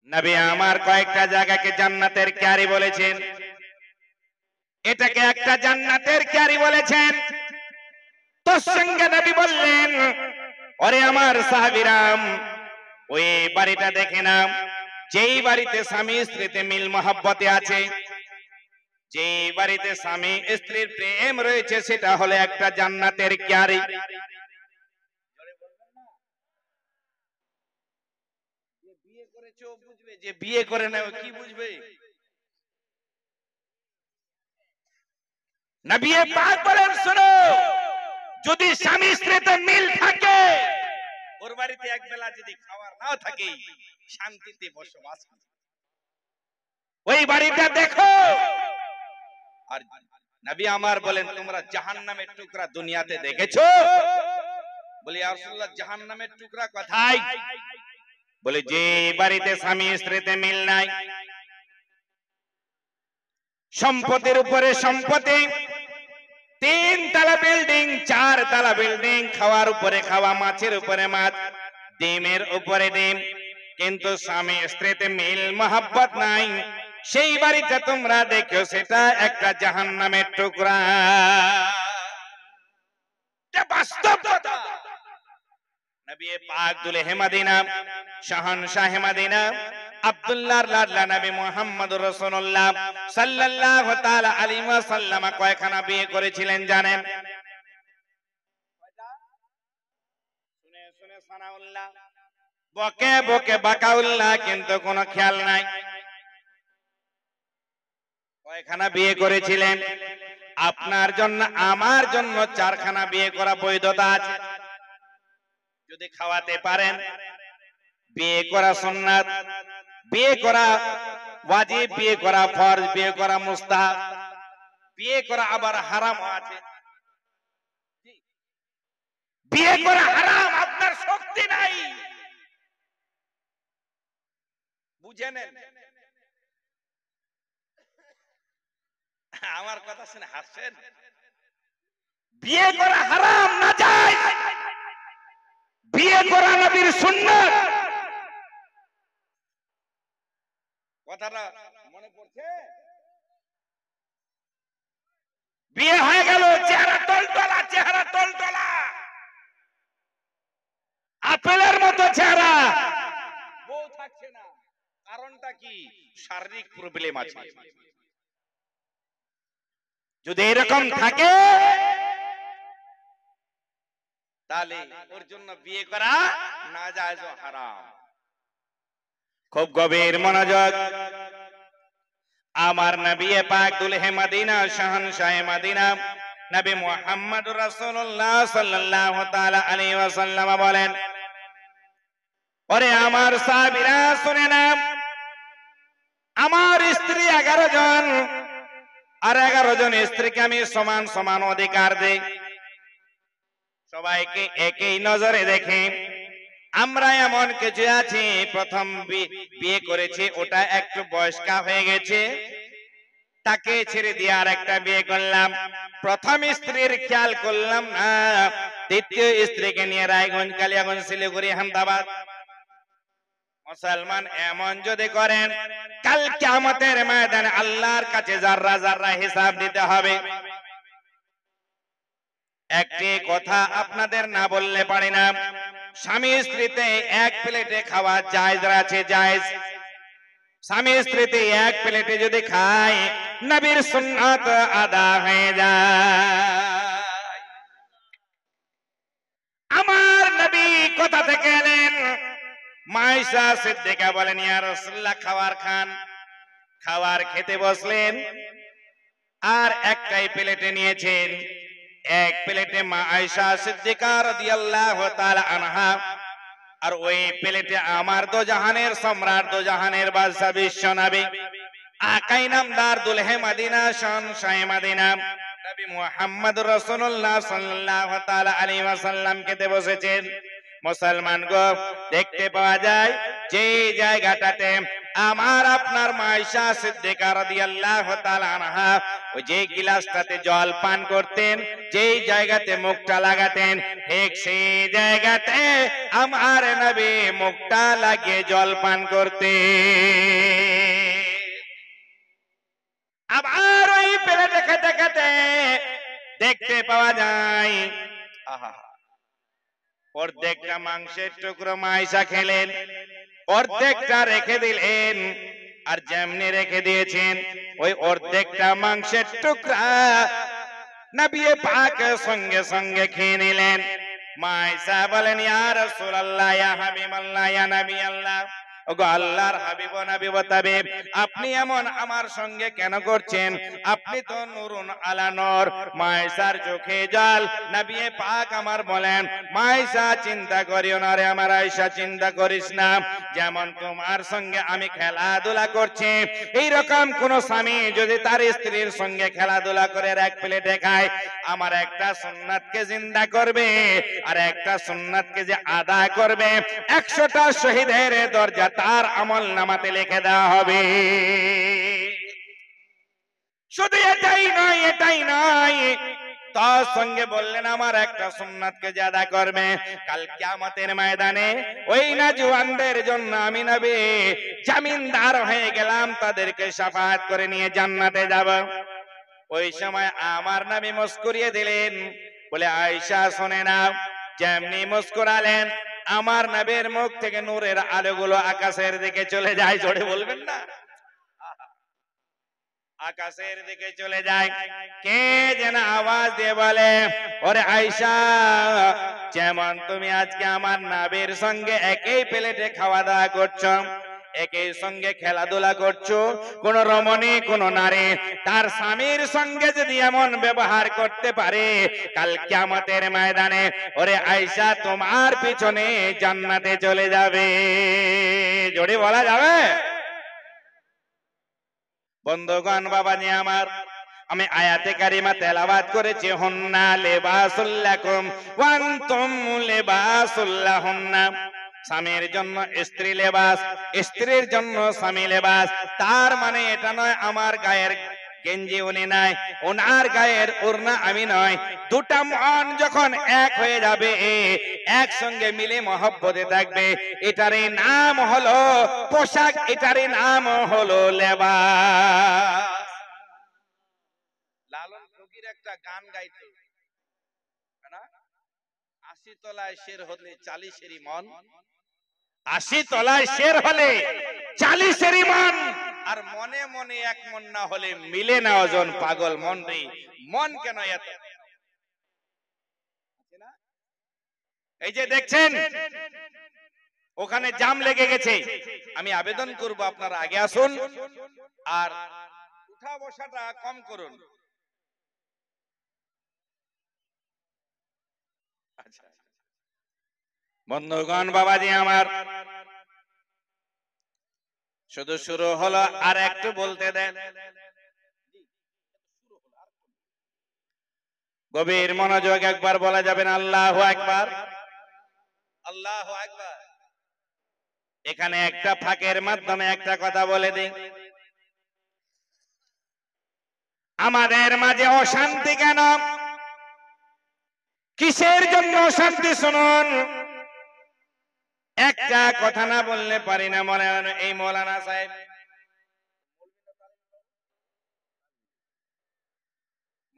নবী আমার কয়েকটা জায়গাকে জান্নাতের ক্যারি বলেছেন, এটাকে একটা জান্নাতের ক্যারি বলেছেন। তোর সঙ্গে নবী বললেন, ওরে আমার সাহাবীরাম, ওই বাড়িটা দেখে নাও, যেই বাড়িতে স্বামী স্ত্রীতে মিল মহব্বতে আছে, যে বাড়িতে স্বামী স্ত্রীর প্রেম রয়েছে, সেটা হলো একটা জান্নাতের ক্যারি। বিয়ে করেছো বুঝবে, যে বিয়ে করে না কি বুঝবে? নবী পাক বলেন, শোনো, যদি স্বামী স্ত্রীতে মিল থাকে, ওর বাড়িতে একবেলা যদি খাবার নাও থাকে, শান্তিতে বসবাস করে ওই বাড়িটা দেখো। আর নবী আমার বলেন, তোমরা জাহান্নামের টুকরা দুনিয়াতে দেখেছো? বলি ইয়া রাসূলুল্লাহ, জাহান্নামের টুকরা কোথায়? বলে যে বাড়িতে স্বামী স্ত্রীতে মিল নাই, সম্পদের উপরে সম্পত্তি, 3 তলা বিল্ডিং, 4 তলা বিল্ডিং, খাওয়ার উপরে খাওয়া, মাছের উপরে মাছ, ডিমের উপরে ডিম, কিন্তু স্বামী স্ত্রীতে মিল মহব্বত নাই, সেই বাড়িটা তোমরা দেখো, সেটা একটা জাহান্নামের টুকরা। এটা বাস্তব কথা। নবী পাক দুলহে মদিনা, শাহনশাহে মদিনা, আব্দুল্লাহর লাডলা নবী মুহাম্মদুর রাসূলুল্লাহ সাল্লাল্লাহু তাআলা আলাইহি ওয়াসাল্লাম কয়খানা বিয়ে করেছিলেন জানেন? শুনে শুনে সানাউল্লাহ, বকে বকে বাকাউল্লাহ, কিন্তু কোনো খেয়াল নাই। কয়খানা বিয়ে করেছিলেন? আপনার জন্য আমার জন্য 4খানা বিয়ে করা বৈধতা আছে, যদি খাওয়াতে পারেন। বিয়ে করা সুন্নাত, বিয়ে করা ওয়াজিব, বিয়ে করা ফরজ, বিয়ে করা মুস্তাহাব, বিয়ে করা আবার হারাম আছে। বিয়ে করা হারাম, আপনার শক্তি নাই, বুঝে নেন। আমার কথা শুনে হাসছেন? বিয়ে করা হারাম, নাজায়েজ, বিয়ে করা নবীর সুন্নাত। কথাটা মনে পড়ছে? বিয়ে হয়ে গেল, চেহারা টলটলা, চেহারা টলটলা, আপেলের মতো চেহারা, বউ থাকছে না। কারণটা কি? শারীরিক প্রবলেম আছে। যদি এরকম থাকে, তাহলে ওর জন্য বিয়ে করা নাজায়েজ ও হারাম। খুব গভীর মনোযোগ। আমার নবী পাক দুলহে মদিনা, শাহনশাহে মদিনা, নবী মুহাম্মদুর রাসূলুল্লাহ সাল্লাল্লাহু তাআলা আলাইহি ওয়াসাল্লাম বলেন, ওরে আমার সাহাবীরা শুনে নাও, আমার স্ত্রী 11 জন, আর 11 জন স্ত্রীকে আমি সমান সমান অধিকার দেই। সবাইকে একই নজরে দেখি। আমরা এমন কিছু আছি, প্রথম বিয়ে করেছি, ওটা একটু বয়স্কা হয়ে গেছে, তাকে ছেড়ে দিয়ে আর একটা বিয়ে করলাম। প্রথম স্ত্রীর খেয়াল করলাম না, দ্বিতীয় স্ত্রীকে নিয়ে রায়গঞ্জ, কালিয়াগঞ্জ, শিলিগুড়ি, আহমেদাবাদ। মুসলমান এমন যদি করেন, কাল কিয়ামতের ময়দানে আল্লাহর কাছে যাররা যাররা হিসাব দিতে হবে। একটি কথা আপনাদের না বললে পারি না, স্বামী স্ত্রীতে এক প্লেটে খাওয়া জায়েজ আছে, জায়েজ। স্বামী স্ত্রীতে এক প্লেটে যদি খায়, নবীর সুন্নাত আদা হয়ে যায়। আমার নবী কোথা থেকে এলেন? মায়েশা সিদ্দিকা বলেন, ইয়া রাসূলুল্লাহ, খাবার খান। খাবার খেতে বসলেন, আর একটাই প্লেটে নিয়েছেন। এক প্লেটে মা আয়েশা সিদ্দিকা রাদিয়াল্লাহু তাআলা আনহা, আর ওই প্লেটে আমার দো জাহানের সম্রাট, দো জাহানের বাদশা বিশ্ব নবী, আকাই নামদার দুলহে মদিনা, শাহনশাহে মদিনা, নবী মুহাম্মদুর রাসূলুল্লাহ সাল্লাল্লাহু তাআলা আলাইহি ওয়াসাল্লাম খেতে বসেছেন। মুসলমান গো, দেখতে পাওয়া যায় যে জায়গাটাতে আমার আপনার মায়েশা সিদ্দিকা রাদিয়াল্লাহু তাআলা আনহা ওই যে গিলাসটাতে জল পান করতেন, যেই জায়গাতে মুখটা লাগাতেন, ঠিক সেই জায়গাতে আমার নবী মুখটা লাগিয়ে জল পান করতেন। আবার ওই প্লেটে খেতে খেতে দেখতে পাওয়া যায় অর্ধেকটা মাংসের টুকরো মায়েশা খেলেন, অর্ধেকটা রেখে দিলেন, আর যেমনি রেখে দিয়েছেন ওই অর্ধেকটা মাংসের টুকরা নবী পাক সঙ্গে সঙ্গে খেয়ে নিলেন। মায়েশা বলেন, ইয়া রাসূলুল্লাহ, ইয়া হাবিবাল্লাহ, ইয়া নবী আল্লাহ, ওগো আল্লাহর হাবিব ও নবী তাবিব, আপনি এমন আমার সঙ্গে কেন করছেন? আপনি তো নূরুন আলা নূর। মায়েশার চোখে জল। নবী পাক আমার বলেন, মায়েশা চিন্তা করিও না রে আমার আয়েশা, চিন্তা করিস না। যেমন তোমার সঙ্গে আমি খেলাধুলা করছি, এইরকম কোন স্বামী যদি তার স্ত্রীর সঙ্গে খেলাধুলা করে এক প্লেটে খায়, আমার একটা সুন্নাতকে জিন্দা করবে, আর একটা সুন্নাতকে যে আদায় করবে 100টা শহীদের দরজা তার আমল নামাতে লিখে দেওয়া হবে। শুধু এটাই নয়, এটাই নয়, তার সঙ্গে বললেন আমার একটা সুন্নাতকে যে আদায় করবে, কাল কিয়ামতের ময়দানে ওই নওজওয়ানদের জন্য আমি নবী জামিনদার হয়ে গেলাম, তাদেরকে শাফাআত করে নিয়ে জান্নাতে যাব। ওই সময় আমার নবী মুস্কুরিয়ে দিলেন, বলে আয়েশা শুনে নাও। যেমনি মুস্কুরালেন, আমার নবীর মুখ থেকে নূরের আলোগুলো আকাশের দিকে চলে যায়। জোরে বলবেন না, আকাশের দিকে চলে যায়। কে যেন আওয়াজ দিয়ে বলে, ওরে আয়েশা, যেমন তুমি আজকে আমার নবীর সঙ্গে একই প্লেটে খাওয়া দাওয়া করছো, একই সঙ্গে খেলাধুলা করছো, কোন রমণী কোন নারী তার স্বামীর সঙ্গে যদি এমন ব্যবহার করতে পারে, কাল কিয়ামতের ময়দানে ওরে আয়েশা তোমার পিছনে জান্নাতে চলে যাবে। জোরে বলা যাবে? বন্ধুগণ, বাবাজি আমার, আমি আয়াতে কারিমা তেলাওয়াত করেছি, হুন্না লিবাসুল লাকুম ওয়া আনতুম লিবাসুল লাহুন্না। স্বামীর জন্য স্ত্রী লেবাস, স্ত্রীর জন্য স্বামী লেবাস। তার মানে এটা নয় আমার গায়ের গেঞ্জি উনি নাই, ওনার গায়ের ওড়না আমি নয়। দুটা মন যখন এক হয়ে যাবে, একসঙ্গে মিলে মহব্বতে থাকবে, এটারই নাম হলো পোশাক, এটারই নাম হলো লেবাস। লালন ফকির একটা গান গাইতো না, 80 তলায় শের হলে 40-এরই মন, 80 তলায় শের হলে 40-এরই মন, আর মনে মনে এক মন না হলে মিলে না ওজন। পাগল মন রে, মন কেন এত? এই যে দেখছেন ওখানে জাম লেগে গেছে, আমি আবেদন করব আপনারা আগে আসুন আর উঠা বসাটা কম করুন। বন্ধুগণ, বাবাজি আমার, শুধু শুরু হলো, আর একটু বলতে দেন। গভীর মনোযোগ, একবার বলা যাবেন আল্লাহু আকবার, আল্লাহু আকবার। এখানে একটা ফাঁকের মাধ্যমে একটা কথা বলে দিই, আমাদের মাঝে অশান্তি কেন, কিসের জন্য অশান্তি? শুনুন, একটা কথা না বললে পারি না। এই মৌলানা সাহেব,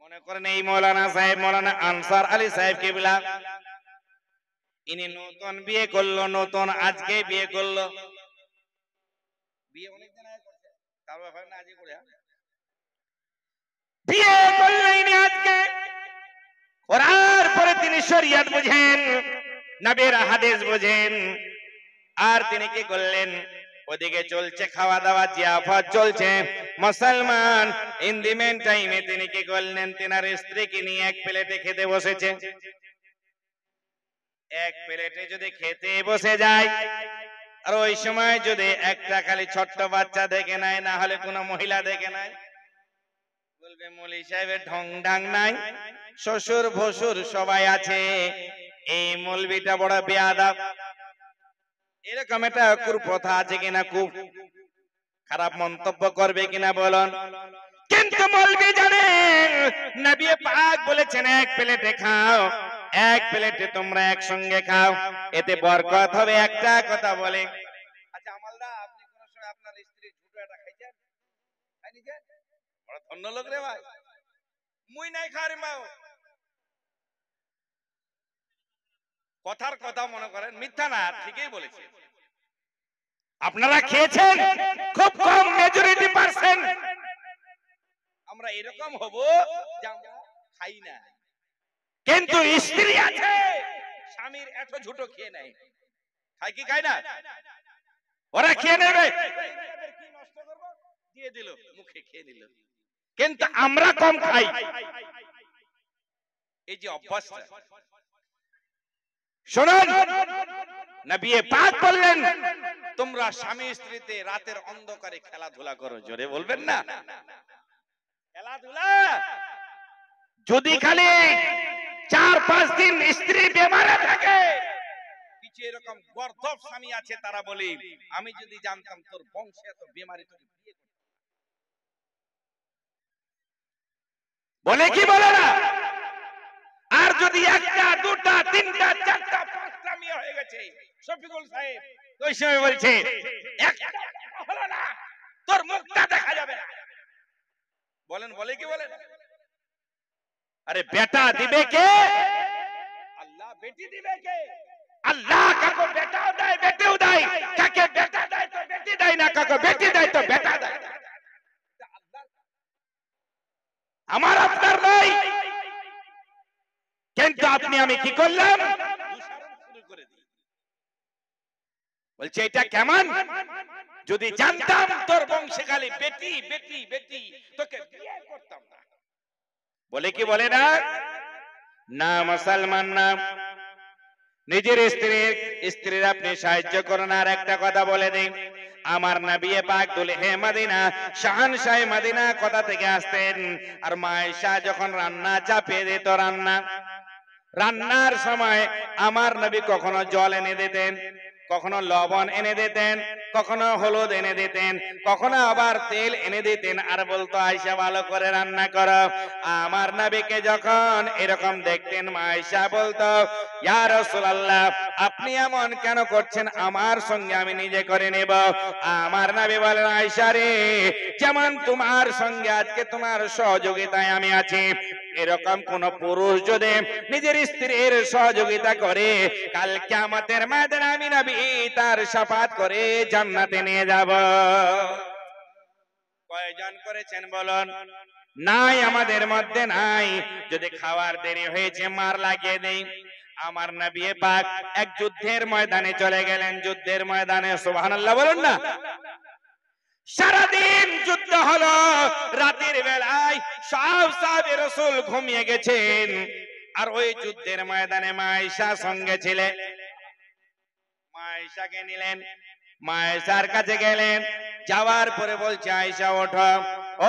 মনে করেন এই মৌলানা সাহেব, মৌলানা আনসার আলী সাহেব কিবলা, ইনি নতুন বিয়ে করলো, নতুন আজকে বিয়ে করলো, বিয়ে অনেকদিন আগে করছে, তার ব্যাপারে না আজকে করে বিয়ে করলো ইনি আজকে। করার পরে তিনি শরিয়ত বুঝেন, নবীর হাদিস বুঝেন, আর তিনি কি করলেন, ওদিকে চলছে খাওয়া দাওয়া, জিয়াফত চলছে, মুসলমান। ইন দি মেন টাইমে তিনি কি করলেন, তিনার স্ত্রীকে নিয়ে এক প্লেটে খেতে বসেছে। এক প্লেটে যদি খেতে বসে যায়, আর ওই সময় যদি একটা খালি ছোট্ট বাচ্চা দেখে নাই, না হলে কোনো মহিলা দেখে নাই, বলবে মৌলী সাহেবের ঢং ঢাং নাই, শ্বশুর ভসুর সবাই আছে, এই মৌলবিটা বড় বেয়াদব, এরকম একটা কুপ্রথা আছে কিনা, খুব খারাপ মন্তব্য করবে কিনা বলুন। কিন্তু মৌলবি জানেন নবী পাক বলেছেন এক প্লেটে খাও, এক প্লেটে তোমরা একসঙ্গে খাও, এতে বরকত হবে। একটা কথা বলে, আচ্ছা আমলদা, আপনি কোন সময় আপনার স্ত্রীর ঝুটো এটা খাইছেন? খাইছেন? বড় ধন্য লোক রে ভাই। মুই নাই খারে মাও, কথার কথা মনে করেন, মিথ্যা না, ঠিকই বলেছে। আপনারা খেয়েছেন, খুব কম মেজরিটি পার্সেন্ট। আমরা এরকম হব যে আমরা খাই না, কিন্তু স্ত্রী আছে স্বামীর এত ঝুটো খেয়ে নেয়। খায় কি খায় না? ওরা খেয়ে নেবে, কি নষ্ট করব, দিয়ে দিল, মুখে খেয়ে নিল। কিন্তু আমরা কম খাই। এই যে অভ্যাসটা, শুনুন, নবী পাক বললেন তোমরা স্বামী স্ত্রীতে রাতের অন্ধকারে খেলাধুলা করো। জোরে বলবেন না? খেলাধুলা যদি খালি 4-5 দিন স্ত্রী বেমারে থাকে, কিছু এরকম গর্দভ স্বামী আছে, তারা বলে আমি যদি জানতাম তোর বংশে এত বেমারি, তোকে বিয়ে করতাম। বলে কি বলে না? আর যদি একটা, দুটা, তিনটা, চারটা, পাঁচটা মেয়ে হয়ে গেছে, শফিকুল সাহেব ওই সময় বলছে একটা হলো না, তোর মুখটা দেখা যাবে না। বলেন বলে কি বলে না? আরে বেটা দিবে কে? আল্লাহ। বেটি দিবে কে? আল্লাহ। কাকে বেটাও দেয়, বেটিও দেয়। কাকে বেটা দেয় তো বেটি দেয় না, কাকে বেটি দেয় তো বেটা দেয়। আমার আপনার নয়, কিন্তু আপনি আমি কি করলাম? শুরু করে দিই। বলছে এটা কেমন? যদি জানতাম তোর বংশে খালি বেটি বেটি বেটি, তোকে বিয়ে করতাম না। বলে কি বলে না? না মুসলমান না, নিজের স্ত্রীর আপনি সাহায্য করুন। আর একটা কথা বলে দিন, আমার নবী পাক দুলহে মদিনা, শাহানশাহ মদিনা কথা থেকে আসতেন। আর মা আয়েশা যখন রান্না চাপিয়ে দিত, রান্নার সময় আমার নবী কখনো জল এনে দিতেন, কখনো লবণ এনে দিতেন, কখনো হলুদ এনে দিতেন, কখনো আবার তেল এনে দিতেন, আর বলতো আয়েশা ভালো করে রান্না করো। আমার নবীকে যখন এরকম দেখতেন, মা আয়েশা বলতো ইয়া রাসূলুল্লাহ, আপনি এমন কেন করছেন? আমার সঙ্গে আমি নিজে করে নেব। আমার নবী বলেন আয়েশা রে, যেমন তোমার সঙ্গে আজকে তোমার সহযোগিতায় আমি আছি, এরকম কোন পুরুষ যদি নিজের স্ত্রীর সহযোগিতা করে, কাল কিয়ামতের ময়দানে আমি নবী তার শাফাত করে জান্নাতে নিয়ে যাব। কয়জন করেছেন বলুন? নাই, আমাদের মধ্যে নাই। যদি খাওয়ার দেরি হয়েছে মার লাগিয়ে দেই। আমার নবী পাক এক যুদ্ধের ময়দানে চলে গেলেন, যুদ্ধের ময়দানে, সুবহানাল্লাহ বলুন না। সারাদিন যুদ্ধ হলো, রাতের বেলায় সব সাহাবে রাসূল ঘুমিয়ে গেছেন, আর ওই যুদ্ধের ময়দানে মা আয়েশা সঙ্গে ছিলেন। মা আয়েশাকে নিলেন, মা আয়েশার কাছে গেলেন, যাওয়ার পরে বলছে আয়েশা ওঠো,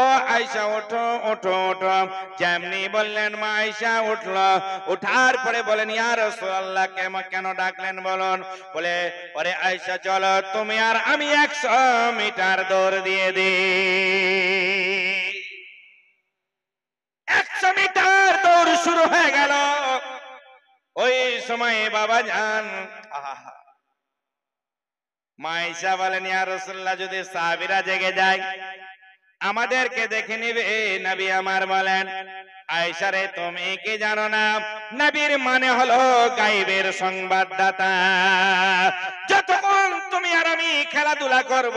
ও আয়েশা ওঠো ওঠো ওঠো। যেমনি বললেন মা আয়েশা উঠলো, উঠার পরে বলেন ইয়া রাসূলুল্লাহ, কেন ডাকলেন বলুন? বলে ওরে আয়েশা চলো, তুমি আর আমি 100 মিটার দৌড় দিয়ে দিই। 100 মিটার দৌড় শুরু হয়ে গেল। ওই সময় বাবা জান, মা আয়েশা বলেন ইয়া রাসূলুল্লাহ, যদি সাহাবীরা জেগে যায় আমাদেরকে দেখে নিবে। নবী আমার বলেন আয়েশা রে, তুমি কি জানো না নবীর মানে হলো গায়েবের সংবাদদাতা। যতক্ষণ তুমি আর আমি খেলাধুলা করব,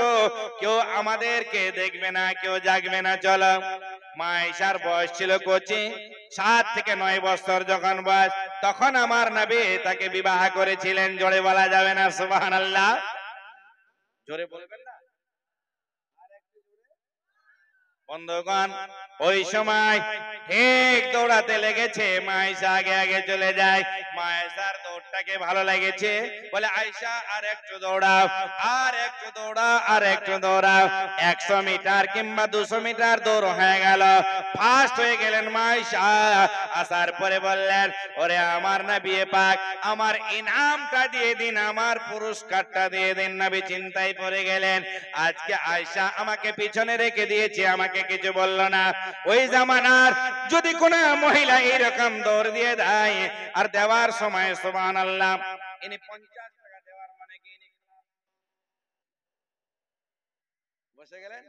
কেউ আমাদেরকে দেখবে না, কেউ জাগবে না। চলো। মা আয়েশার বয়স ছিল কচি, 7 থেকে 9 বছর যখন বয়স, তখন আমার নবী তাকে বিবাহ করেছিলেন। জোরে বলা যাবে না সুবহানাল্লাহ? জোরে বলবেন না? বন্ধুগণ ওই সময় ঠিক দৌড়াতে লেগেছে, মায়েশা আগে আগে চলে যায়। মায়েশার দৌড়টাকে ভালো লেগেছে, বলে আয়েশা আর একটু দৌড়াও, আর একটু দৌড়াও, আর একটু দৌড়াও। 100 মিটার কিংবা 200 মিটার দৌড় হয়ে গেল, ফার্স্ট হয়ে গেলেন মায়েশা। আসার পরে বললেন, ওরে আমার নবী পাক, আমার ইনামটা দিয়ে দিন, আমার পুরস্কারটা দিয়ে দিন। নবী চিন্তায় পড়ে গেলেন, আজকে আয়েশা আমাকে পিছনে রেখে দিয়েছে, আমাকে কিছু বলল না। ওই জামানার যদি কোন মহিলা এরকম দৌড় দিয়ে দেয়, আর দেওয়ার সময় সুবহানাল্লাহ, ইনি 50 টাকা দেওয়ার মানে কি ইনি বসে গেলেন?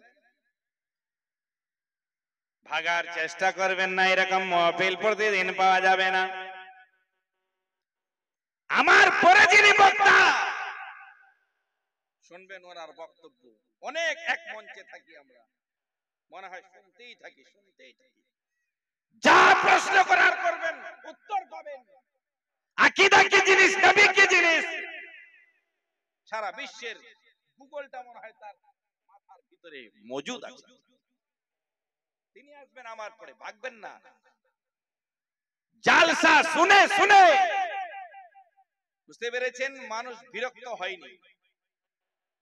ভাগার চেষ্টা করবেন না, এরকম মাহফিল প্রতিদিন পাওয়া যাবে না। আমার পরে যিনি বক্তা শুনবেন, ওনার বক্তব্য অনেক এক মঞ্চে থাকি আমরা, মনে হয় শুনতেই থাকি, শুনতেই থাকি। যা প্রশ্ন করার করবেন, উত্তর পাবেন। আকীদা কি জিনিস, নবী কি জিনিস, সারা বিশ্বের গুগলটা মনে হয় তার মাথার ভিতরে মজুদ আছে। তিনি আসবেন আমার পরে, ভাগবেন না। জালসা শুনে শুনে বুঝতে পেরেছেন, মানুষ বিরক্ত হয়নি।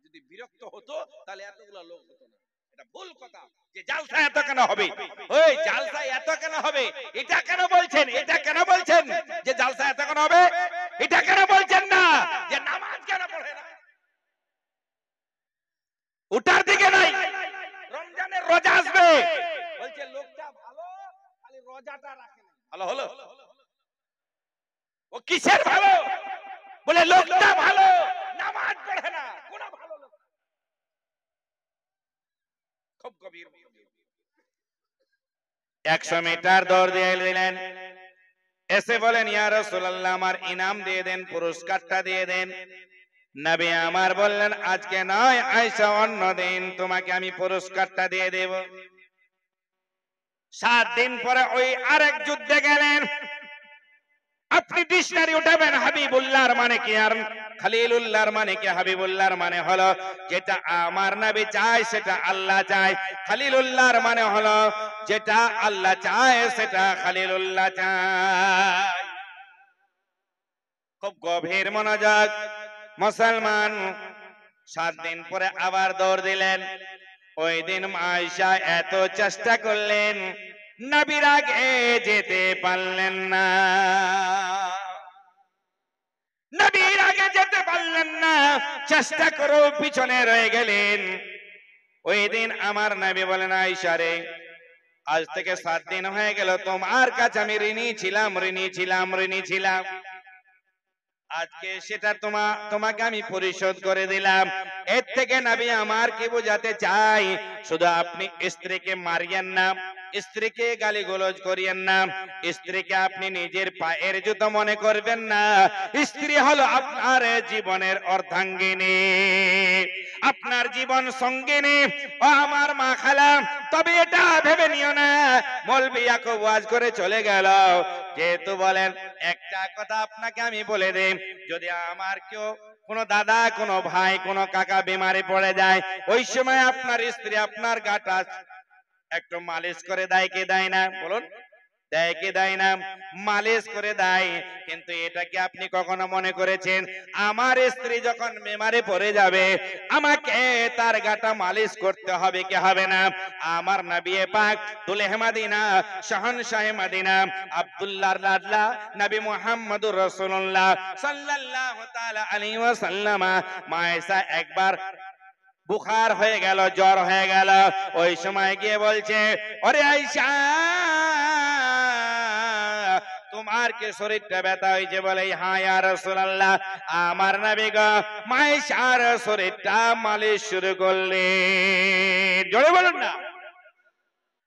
যদি বিরক্ত হতো তাহলে এতগুলো লোক হতো না। এটা ভুল কথা যে জালসা এত কেন হবে, ওই জালসা এত কেন হবে, এটা কেন বলছেন, এটা কেন বলছেন যে জালসা এত কেন হবে, এটা কেন বলছেন না যে নামাজ কেন পড়ে না, ওটার দিকে নাই। রমজানের রোজা আসবে, বলছে লোকটা ভালো, খালি রোজাটা রাখে না। ভালো হলো, ও কিসের ভালো, বলে লোকটা ভালো, নামাজ পড়ে না। কোন ভালো লোক? খুব গভীর। 100 মিটার দৌড় দিয়ে দিলেন, এসে বলেন, ইয়া রাসূলুল্লাহ, আমার ইনাম দিয়ে দেন, পুরস্কারটা দিয়ে দেন। নবী আমার বললেন, আজকে নয় আয়েশা, অন্য দিন তোমাকে আমি পুরস্কারটা দিয়ে দেব। 7 দিন পরে ওই আরেক যুদ্ধে গেলেন। আপনি ডিকশনারি উঠাবেন, হাবিবুল্লাহর মানে কি আর খলিলুল্লাহর মানে কি? হাবিবুল্লাহর মানে হলো যেটা আমার নবী চায় সেটা আল্লাহ চায়, খলিলুল্লাহর মানে হলো যেটা আল্লাহ চায় সেটা খলিলুল্লাহ চায়। খুব গভীর মনোযোগ মুসলমান। 7 দিন পরে আবার দৌড় দিলেন। ওই দিন আয়েশা এত চেষ্টা করলেন, নবীর আগে যেতে পারলেন না, নবীর আগে যেতে পারলেন না, চেষ্টা করেও পিছনে রয়ে গেলেন। ওই দিন আমার নবী বলেন, আয়েশা রে, আজ থেকে 7 দিন হয়ে গেল, তোমার কাছে আমি ঋণী ছিলাম, ঋণী ছিলাম, ঋণী ছিলাম। আজকে সেটা তোমাকে আমি পরিশোধ করে দিলাম। এর থেকে নবী আমার কি বোঝাতে চাই, শুধু আপনি স্ত্রীকে মারিয়েন না, স্ত্রীকে গালিগালাজ করিয়েন না, স্ত্রীকে আপনি নিজের পায়ের জুতো মনে করবেন না। স্ত্রী হলো আপনার জীবনের অর্ধাঙ্গিনী, আপনার জীবন সঙ্গিনী, ও আমার মা খালা। তবে এটা ভেবে নিও না মৌলভী ইয়াকুব ওয়াজ করে চলে গেল। যেহেতু বলেন, একটা কথা আপনাকে আমি বলে দেই, যদি আমার কেউ কোনো দাদা, কোনো ভাই, কোনো কাকা বিমারি পড়ে যায়, ওই সময় আপনার স্ত্রী আপনার গাটা একটু মালিশ করে দেয় কি দেয় না? বলুন, দেয় কি দেয় না? মালিশ করে দেয়। কিন্তু এটা কি আপনি কখনো মনে করেছেন, আমার স্ত্রী যখন বিমারে পড়ে যাবে আমাকে তার গাটা মালিশ করতে হবে কি হবে না? আমার নবী পাক দুলহে মদিনা, শাহনশাহে মদিনা, আব্দুল্লাহর লাডলা নবী মুহাম্মদুর রাসূলুল্লাহ সাল্লাল্লাহু তাআলা আলাইহি ওয়াসাল্লাম, মায়েশা একবার বুখার হয়ে গেল, জ্বর হয়ে গেল। ওই সময় গিয়ে বলছে, ওরে আয়েশা, তোমার কি শরীরটা ব্যথা হয়েছে? বলে, হ্যাঁ ইয়া রাসূলুল্লাহ। আমার নবী গো মায়েশার শরীরটা মালিশ শুরু করলেন। জোরে বলুন না।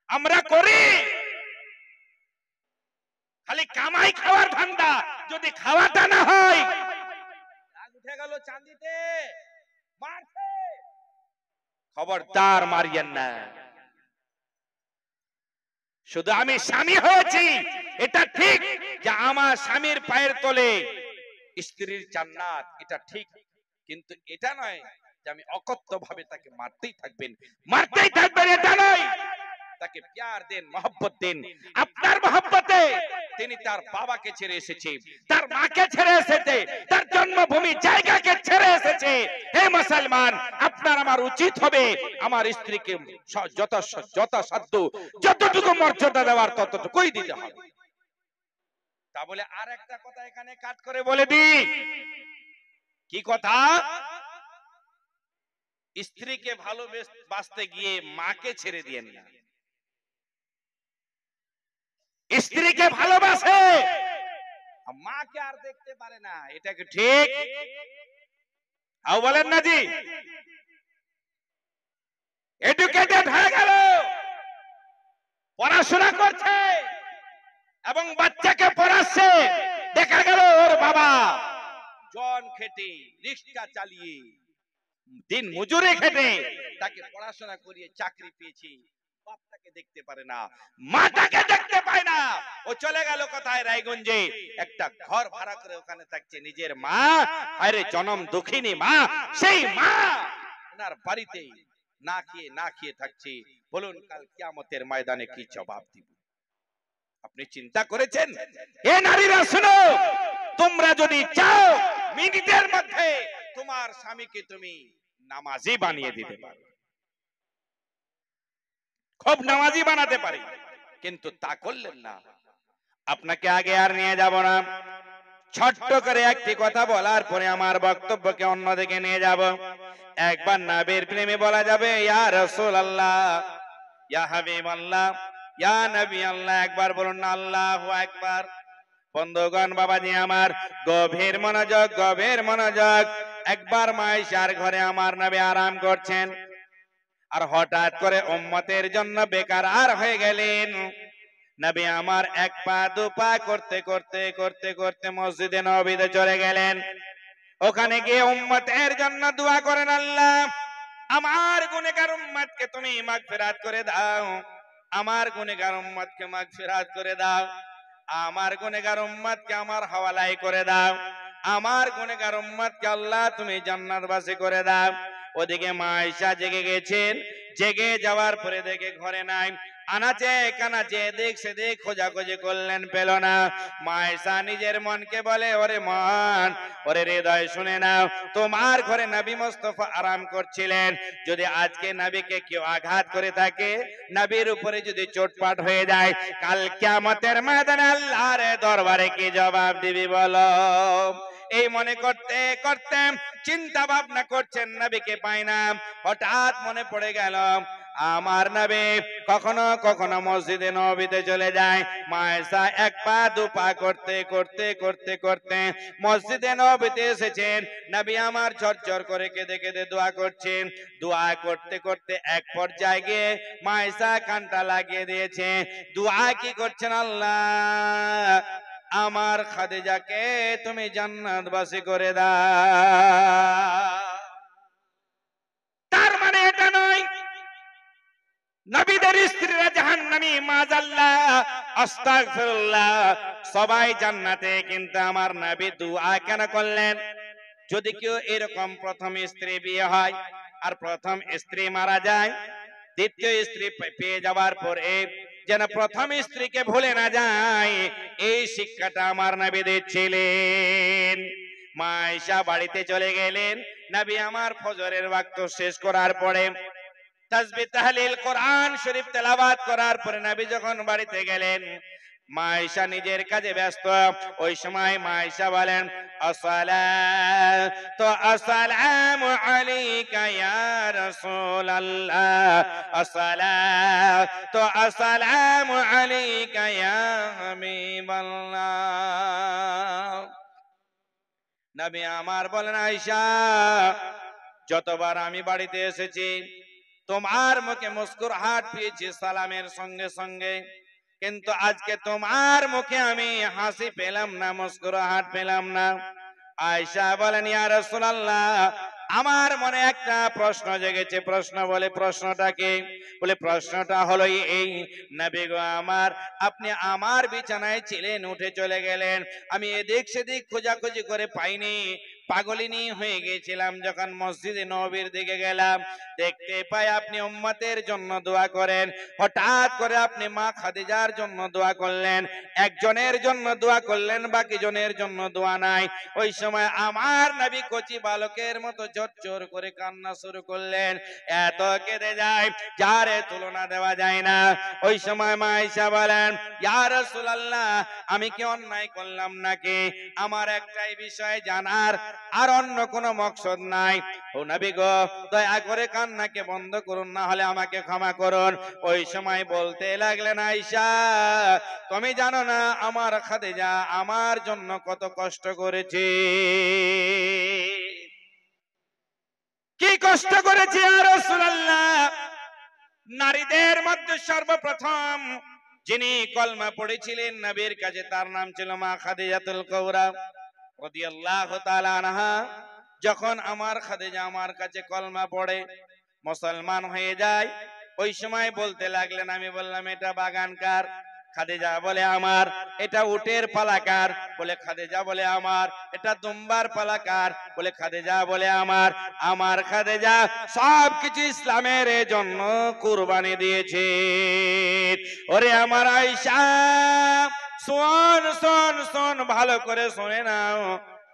আমরা করি খালি কামাই খাওয়ার ধান্দা, যদি খাওয়াটা না হয়, রাগ উঠে গেল চাঁদিতে, মারছে, খবরদার মারিয়েন না। শুধু আমি স্বামী হয়েছি এটা ঠিক, যে আমার স্বামীর পায়ের তলে স্ত্রীর জান্নাত, এটা ঠিক, কিন্তু এটা নয় যে আমি অকথ্য ভাবে তাকে মারতেই থাকবেন, মারতেই থাকবেন, এটা নয়। তাকে প্যার দেন, মহব্বত দেন। আপনার মহব্বতে তিনি তার বাবাকে ছেড়ে এসেছে, তার মাকে ছেড়ে এসেছে, তার জন্মভূমি জায়গাকে ছেড়ে এসেছে। হে মুসলমান, আপনার আমার উচিত হবে আমার স্ত্রীকে যথাসাধ্য যতটুকু মর্যাদা দেওয়ার ততটুকুই দিতে হবে। তা বলে আর একটা কথা এখানে কাট করে বলে দিই। কি কথা? স্ত্রীকে ভালোবাসতে গিয়ে মাকে ছেড়ে দিয়েন না। স্ত্রীকে ভালোবাসে, মাকে আর দেখতে পারে না, এটা কি ঠিক? আও বলেন না জি? এডুকেটেড হয়ে গেল, পড়াশোনা করছে এবং বাচ্চাকে পড়াচ্ছে, দেখা গেল ওর বাবা জন খেটে রিক্সা চালিয়ে দিন মজুরি খেটে তাকে পড়াশোনা করিয়ে চাকরি পেয়েছে, বাপটাকে দেখতে পারে না, মাটাকে দেখতে পায় না। ও চলে গেল কোথায়? রায়গঞ্জে একটা ঘর ভাড়া করে ওখানে থাকছে নিজের মা, আরে জনম দুঃখিনী মা, সেই মা ওনার বাড়িতে না খেয়ে থাকছে। বলুন কাল কিয়ামতের ময়দানে কি জবাব দিব? আপনি চিন্তা করেছেন? এ নারীরা শুনো, তোমরা যদি চাও মিনিটের মধ্যে তোমার স্বামীকে তুমি নামাজি বানিয়ে দিতে পারো, খুব নামাজি বানাতে পারি, কিন্তু তা করলেন না। আপনাকে আগে আর নিয়ে যাব না, ছোট্ট করে একটি কথা বলার পরে আমার বক্তব্যকে অন্যদিকে নিয়ে যাব। একবার নবীর প্রেমে বলা যাবে ইয়া রাসূলুল্লাহ, ইয়া হাবিবাল্লাহ, ইয়া নবী আল্লাহ। একবার বলুন না আল্লাহু আকবার। বন্ধুগণ, বাবাজি আমার, গভীর মনোযোগ, গভীর মনোযোগ। একবার মায়েশার ঘরে আমার নবী আরাম করছেন, আর হঠাৎ করে উম্মতের জন্য বেকার আর হয়ে গেলেন। নবী আমার এক পা দু পা করতে করতে করতে করতে মসজিদে নববীতে চলে গেলেন। ওখানে গিয়ে উম্মতের জন্য দোয়া করেন, আল্লাহ আমার গুনাহগার উম্মতকে তুমি মাগফিরাত করে দাও, আমার গুনাহগার উম্মতকে মাগফিরাত করে দাও, আমার গুনাহগার উম্মতকে আমার হাওয়ালাই করে দাও, আমার গুনাহগার উম্মতকে আল্লাহ তুমি জান্নাতবাসী করে দাও। ওদিকে মা আয়েশা জেগে গেছেন, জেগে যাওয়ার পরে দেখে ঘরে নাই, আনাচে কানাচে এদিক সেদিক খোঁজাখুঁজি করলেন, পেল না। মা আয়েশা নিজের মনকে বলে, ওরে মন, ওরে হৃদয়, শুনে নাও, তোমার ঘরে নবী মুস্তাফা আরাম করছিলেন, যদি আজকে নবীকে কেউ আঘাত করে থাকে, নবীর উপরে যদি চোটপাট হয়ে যায়, কাল কিয়ামতের ময়দানে আল্লাহর দরবারে কি জবাব দিবি বলো? এই মনে করতে করতে চিন্তা ভাবনা করছেন, নবীকে পাই না। হঠাৎ মনে পড়ে গেল আমার নবী কখনো কখনো মসজিদে নববীতে চলে যায়। মা আয়েশা এক পা দু পা করতে করতে করতে করতে মসজিদে নববীতে এসেছেন। নবী আমার ঝরঝর করে কেঁদে কেঁদে দোয়া করছেন। দোয়া করতে করতে এক পর্যায়ে গিয়ে মা আয়েশা কানটা লাগিয়ে দিয়েছে। দোয়া কি করছেন? আল্লাহ আমার খাদিজাকে তুমি জান্নাতবাসী করে দাও। তার মানে এটা নয় নবীদের স্ত্রীরা জাহান্নামী, মাযাল্লাহ, আস্তাগফিরুল্লাহ, সবাই জান্নাতে, কিন্তু আমার নবী দোয়া কেন করলেন? যদি কেউ এরকম প্রথম স্ত্রী বিয়ে হয় আর প্রথম স্ত্রী মারা যায়, দ্বিতীয় স্ত্রী পেয়ে যাওয়ার পরে যেন প্রথম স্ত্রীকে ভুলে না যায়, এই শিক্ষাটা আমার নবী দিচ্ছিলেন। মা আয়েশা বাড়িতে চলে গেলেন। নবী আমার ফজরের ওয়াক্ত শেষ করার পরে তাসবিহ তাহলিল কোরআন শরীফ তেলাওয়াত করার পরে নবী যখন বাড়িতে গেলেন, মা আয়েশা নিজের কাজে ব্যস্ত। ওই সময় মা আয়েশা বলেন, আসসালাতু আসসালামু আলাইকা ইয়া রাসূলুল্লাহ, আসসালাতু আসসালামু আলাইকা ইয়া হাবিবাল্লাহ। নবী আমার বলেন, আয়েশা, যতবার আমি বাড়িতে এসেছি তোমার মুখে মুস্কুরাহট পেয়েছি সালামের সঙ্গে সঙ্গে, কিন্তু আজকে তোমার মুখে আমি হাসি পেলাম না, মুস্কুরাহট পেলাম না। আয়েশা বলেন, ইয়া রাসূলুল্লাহ, আমার মনে একটা প্রশ্ন জেগেছে। প্রশ্ন বলে, প্রশ্নটা কি? বলে, প্রশ্নটা হলো এই, নবী গো আমার, আপনি আমার বিছানায় ছিলেন, উঠে চলে গেলেন, আমি এদিক সেদিক খোঁজাখুঁজি করে পাইনি, পাগলিনী হয়ে গিয়েছিলাম। যখন মসজিদে নববীর দিকে গেলাম, দেখতে পাই আপনি উম্মতের জন্য দোয়া করেন। হঠাৎ করে আপনি মা খাদিজার জন্য দোয়া করলেন, একজনের জন্য দোয়া করলেন, বাকি জনের জন্য দোয়া নাই। ওই সময় আমার নবী কচি বালকের মতো ঝরঝর করে কান্না শুরু করলেন। এত কেঁদে যায় যার তুলনা দেওয়া যায় না। ওই সময় মা আয়েশা বলেন, ইয়া রাসূলুল্লাহ, আমি কি অন্যায় করলাম নাকি? আমার একটাই বিষয় জানার, আর অন্য কোনো মকসদ নাই। ও নবী গো, দয়া করে কান্নাকে বন্ধ করুন, না হলে আমাকে ক্ষমা করুন। ওই সময় বলতে লাগলেন, আয়েশা, তুমি জানো না আমার খাদিজা আমার জন্য কত কষ্ট করেছে, কি কষ্ট করেছে ইয়া রাসূলুল্লাহ। নারীদের মধ্যে সর্বপ্রথম যিনি কলমা পড়েছিলেন নবীর কাছে, তার নাম ছিল মা খাদিজাতুল কুবরা রাদিয়াল্লাহু তাআলা আনহা। যখন আমার খাদিজা আমার কাছে কলমা পড়ে, মুসলমান হয়ে যায়, ওই সময় বলতে লাগলেন, আমি বললাম এটা বাগানকার? খাদিজা বলে আমার। এটা উটের পালাকার? বলে খাদিজা বলে আমার। এটা দুম্বার পালাকার? বলে খাদিজা বলে আমার। আমার খাদিজা সবকিছু ইসলামের জন্য কুরবানি দিয়েছে। ওরে আমার আয়েশা, শোন শোন শোন, ভালো করে শুনে নাও।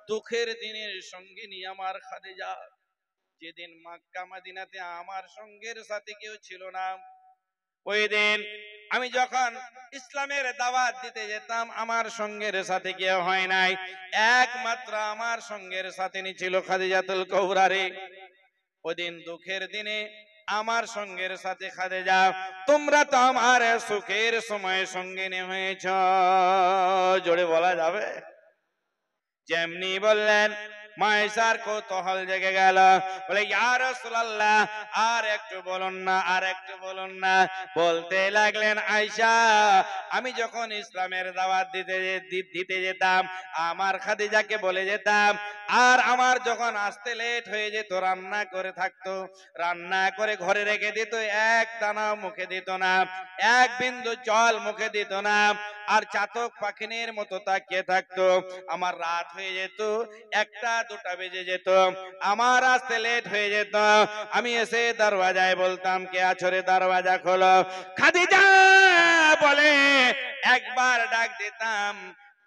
দুঃখের দিনের সঙ্গিনী আমার খাদিজা। যেদিন মক্কা মদিনাতে আমার সঙ্গের সাথে কেউ ছিল না, ওই দিন আমি যখন ইসলামের দাওয়াত দিতে যেতাম, আমার সঙ্গের সাথে কেউ হয় নাই, একমাত্র আমার সঙ্গের সাথে ছিল খাদিজাতুল কুবরা রে। ওই দিন দুঃখের দিনে আমার সঙ্গের সাথে খাদিজা। তোমরা তো আমার সুখের সময় সঙ্গিনী হয়েছ, জোরে বলা যাবে? যেমনি বললেন, মা আয়েশার কৌতূহল জেগে গেল। বলে, ইয়া রাসূলুল্লাহ, আর একটু বলুন না, আর একটু বলুন না। বলতে লাগলেন, আয়েশা, আমি যখন ইসলামের দাওয়াত দিতে যেতাম, আমার খাদিজাকে বলে যেতাম, আর আমার যখন আসতে লেট হয়ে যেত, রান্না করে থাকতো, রান্না করে ঘরে রেখে দিত, এক দানা মুখে দিত না, এক বিন্দু জল মুখে দিত না, আর চাতক পাখিনের মতো তাকিয়ে থাকতো। আমার রাত হয়ে যেত, একটা দুটা বেজে যেত, আমার আসতে লেট হয়ে যেত, আমি এসে দরওয়াজায় বলতাম, কে আছো রে, দরওয়াজা খোলো। খাদিজা বলে, একবার ডাক দিতাম,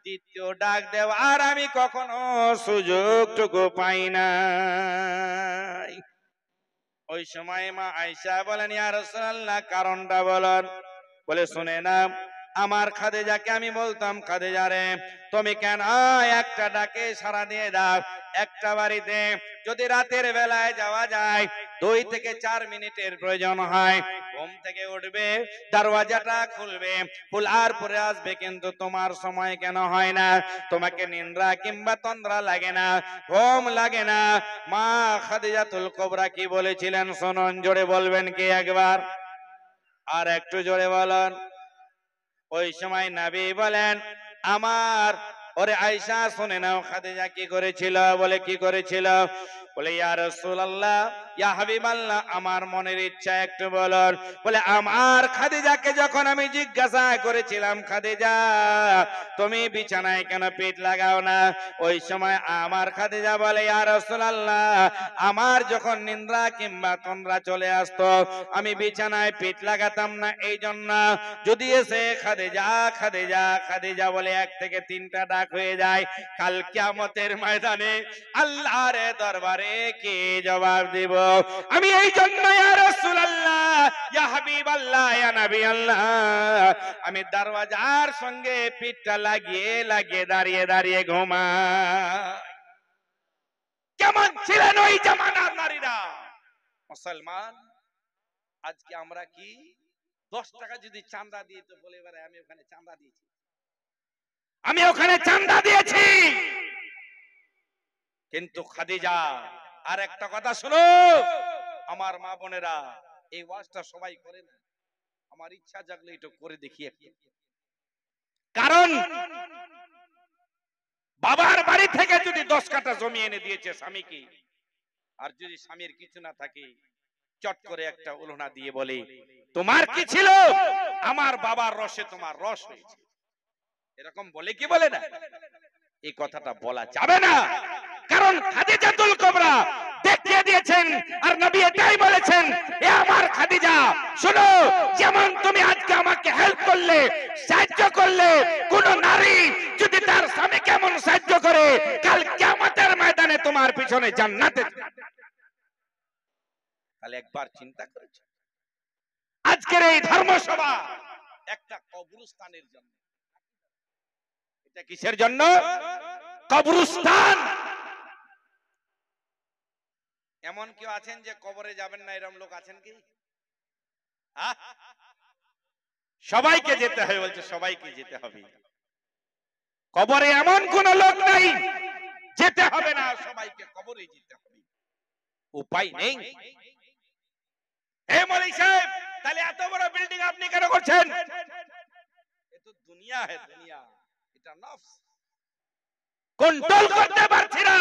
দ্বিতীয় ডাক দেওয়ার আমি কখনো সুযোগটুকু পাই না। ওই সময় মা আয়েশা বলেন, ইয়া রাসূলুল্লাহ, কারণটা বলেন। বলে, শুনে না, আমার খাদিজাকে আমি বলতাম, খাদিজা রে, তুমি কেন একটা ডাকে সাড়া দিয়ে দাও। একটা বাড়িতে যদি রাতের বেলায় যাওয়া যায়, 2 থেকে 4 মিনিটের প্রয়োজন হয়। ঘুম থেকে উঠবে, দরওয়াজাটা খুলবে, খোলার পরে আসবে, কিন্তু তোমার সময় কেন হয় না? তোমাকে নিন্দ্রা কিংবা তন্দ্রা লাগে না, ঘুম লাগে না? মা খাদিজাতুল কুবরা কি বলেছিলেন শুনুন, জোরে বলবেন কি একবার? আর একটু জোরে বলেন। ওই সময় নবী বলেন, আমার ওরে আয়েশা শুনে নাও, খাদিজা কি করেছিল। বলে, কি করেছিল? বলে, ইয়া রাসূলুল্লাহ, ইয়া হাবিবাল্লাহ, আমার মনের ইচ্ছা একটু বলুন। বলে, আমার খাদিজাকে যখন আমি জিজ্ঞাসা করেছিলাম, খাদিজা তুমি বিছানায় কেন পিঠ লাগাও না? ওই সময় আমার খাদিজা বলে, ইয়া রাসূলুল্লাহ, আমার যখন নিন্দ্রা কিংবা তন্দ্রা চলে আসতো, আমি বিছানায় পিঠ লাগাতাম না, এই জন্য। যদি এসে খাদিজা খাদিজা খাদিজা বলে 1 থেকে 3টা ডাক হয়ে যায়, কাল কিয়ামতের ময়দানে আল্লাহর দরবারে কি জবাব দিব? আমি এই জন্য ইয়া রাসূলুল্লাহ, ইয়া হাবিবাল্লাহ, ইয়া নবী আল্লাহ, আমি দরওয়াজার সঙ্গে পিঠটা লাগিয়ে লাগিয়ে দাঁড়িয়ে দাঁড়িয়ে ঘুমাই। কেমন ছিলেন ওই জামানার নারীরা? মুসলমান, আজকে আমরা কি 10 টাকা যদি চাঁদা দিয়ে, তো বলে এবারে আমি ওখানে চাঁদা দিয়েছি, আমি ওখানে চাঁদা দিয়েছি। কিন্তু খাদিজা, আর একটা কথা শুনো আমার মা বোনেরা, এই ওয়াজটা সবাই করে না, আমার ইচ্ছা জাগলে এটা করে দেখি একটু। কারণ বাবার বাড়ি থেকে যদি 10 কাঠা জমি এনে দিয়েছে স্বামীকে, আর যদি স্বামীর কিছু না থাকে, চট করে একটা উলুনা দিয়ে বলে, তোমার কি ছিল? আমার বাবার রসে তোমার রস হয়েছে। এরকম বলে কি বলে না? এই কথাটা বলা যাবে না। কারণ খাদিজাতুল কুবরা দেখিয়ে দিয়েছেন আর নবী এটাই বলেছেন, এ আমার খাদিজা শোনো, যেমন তুমি আজকে আমাকে হেল্প করলে, সাহায্য করলে, কোন নারী যদি তার স্বামীকে কেমন সাহায্য করে, কাল কিয়ামতের ময়দানে তোমার পিছনে জান্নাতে। তাহলে একবার চিন্তা করেছো, আজকের এই ধর্মসভা একটা কবরস্থানের জন্য। এটা কিসের জন্য? কবরস্থান। এমন কেউ আছেন যে কবরে যাবেন না, এরকম লোক আছেন কি? সবাইকে যেতে হবে, বলছে সবাইকে যেতে হবে। কবরে এমন কোন লোক নাই যেতে হবে না, সবাইকে কবরে যেতে হবে, উপায় নেই। হে মৌলভী সাহেব, তাহলে এত বড় বিল্ডিং আপনি কেন করছেন? এ তো দুনিয়া है, দুনিয়া, এটা নফস, কন্ট্রোল করতে পারছি না।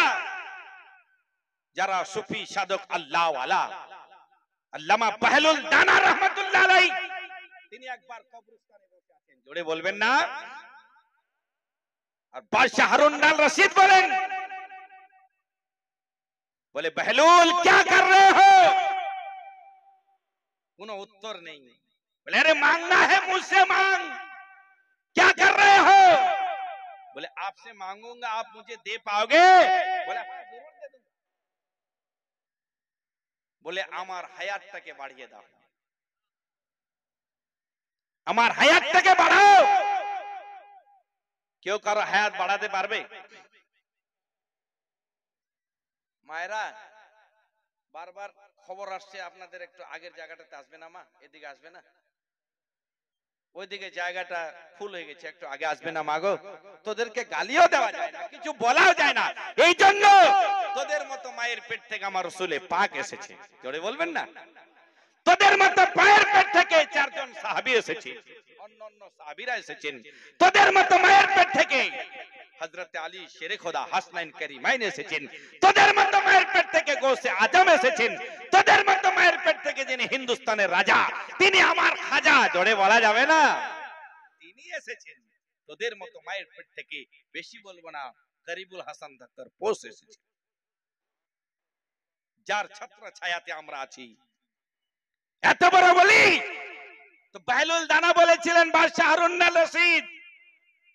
যারা সুফি সাধক আল্লাহ ওয়ালা, আল্লামা বাহলুল দানা রহমাতুল্লাহ আলাইহি, তিনি একবার কবরস্থানে বসে আছেন, জোরে বলবেন না? আর বাদশাহ হারুন আল রশিদ বলেন, বলে बहलूल क्या कर रहे हो? কোনো উত্তর নেই। बोले अरे मांगना है मुझसे मांग, क्या कर रहे हो? बोले आपसे मांगूंगा, आप मुझे दे पाओगे? बोले हाँ जरूर दे दूंगा। बोले আমার হায়াতটাকে বাড়িয়ে দাও, আমার হায়াতটাকে বাড়াও। কেউ কারো হায়াত বাড়াতে পারবে? মায়েরা, বারবার খবর আসছে আপনাদের একটু আগের জায়গাটাতে আসবে না, মা এদিকে আসবে না, ওইদিকে জায়গাটা ফুল হয়ে গেছে, একটু আগে আসবে না মাগো। তোদেরকে গালিও দেওয়া যায় না, কিছু বলাও যায় না, এই জন্য তোদের মতো মায়ের পেট থেকে আমার রাসূলে পাক এসেছে, জোরে বলবেন না? তোদের মতো পায়ের পেট থেকে চারজন সাহাবী এসেছে, অন্যান্য সাহাবীরা এসেছেন। তোদের মতো মায়ের পেট থেকে হযরত আলী শেরে খোদা, হাসনাইন কারিমাইন এসেছেন। তোদের মতো মায়ের পেট থেকে গৌসে আজম এসেছেন। তোদের মতো মায়ের পেট থেকে যিনি হিন্দুস্তানের রাজা, তিনি আমার খাজা, জোরে বলা যাবে না, তিনি এসেছেন। তোদের মতো মায়ের পেট থেকে, বেশি বলবো না, গরিবুল হাসান ডাক্তার পোষ এসেছে, যার ছত্র ছায়াতে আমরা আছি। এত বড় বলি তো বাহলুল দানা বলেছিলেন, বাদশাহ হারুন আল রশিদ,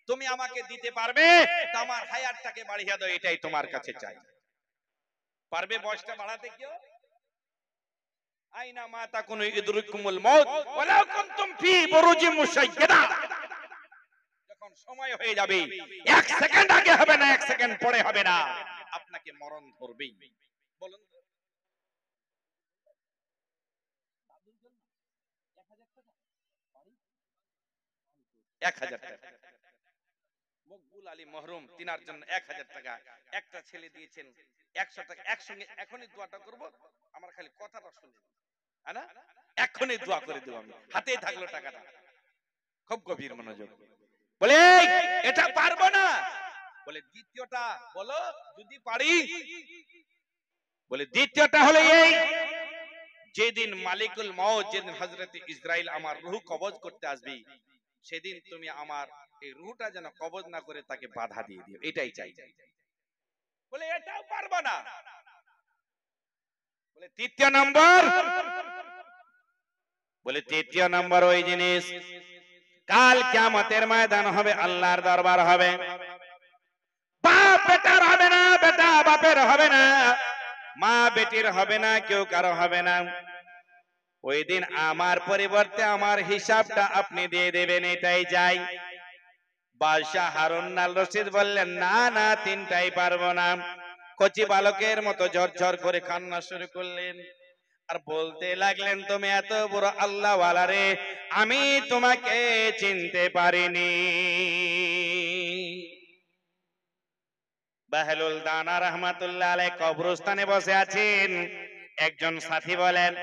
তুমি আমাকে দিতে পারবে তো আমার হায়াতটাকে বাড়িয়ে দাও, এটাই তোমার কাছে চাই। পারবে বয়সটা বাড়াতে? কেউ আইনা মা তাকুনু ইদরিকুমুল মাউত ওয়ালাউ কুনতুম ফি বুরুজিম মুশাইয়্যাদা, যখন সময় হয়ে যাবে, এক সেকেন্ড আগে হবে না, এক সেকেন্ড পরে হবে না, আপনাকে মরণ ধরবেই। বলুন 1000 টাকা। মকবুল আলী মহরুম, তিনার জন্য 1000 টাকা। একটা ছেলে দিয়েছেন 100 টাকা। একসঙ্গে এখনই দোয়াটা করব, আমার খালি কথাটা শুনে না, এখনই দোয়া করে দেব আমি, হাতেই থাকলো টাকাটা। খুব গভীর মনোযোগ। বলে এটা পারবো না, বলে দ্বিতীয়টা বলো যদি পারি। বলে দ্বিতীয়টা হলো এই, যেদিন মালিকুল মউত, যেদিন হযরত ইসরাইল আমার রূহ কবজ করতে আসবে, সেদিন তুমি আমার এই রূহটা যেন কবজ না করে তাকে বাধা দিয়ে দিও, এটাই চাই। বলে এটাও পারবো না। বলে তৃতীয় নম্বর, বলে তৃতীয় নম্বর ওই জিনিস, কাল কিয়ামতের ময়দান হবে, আল্লাহর দরবার হবে, বাপ বেটার হবে না, বেটা বাপের হবে না, মা বেটির হবে না, কেউ কারো হবে না। ওই দিন আমার পরিবর্তে আমার হিসাবটা আপনি দিয়ে দেবেন, এটাই চাই। বাদশাহ হারুন আল রশিদ বললেন, না না, তিনটাই পারবো না। কচি বালকের মতো ঝরঝর করে কান্না শুরু করলেন আর বলতে লাগলেন, তুমি এত বড় আল্লাহ ওয়ালা রে, আমি তোমাকে চিনতে পারিনি। বাহলুল দানা রহমাতুল্লাহ আলাইহি কবরস্থানে বসে আছেন। একজন সাথী বলেন,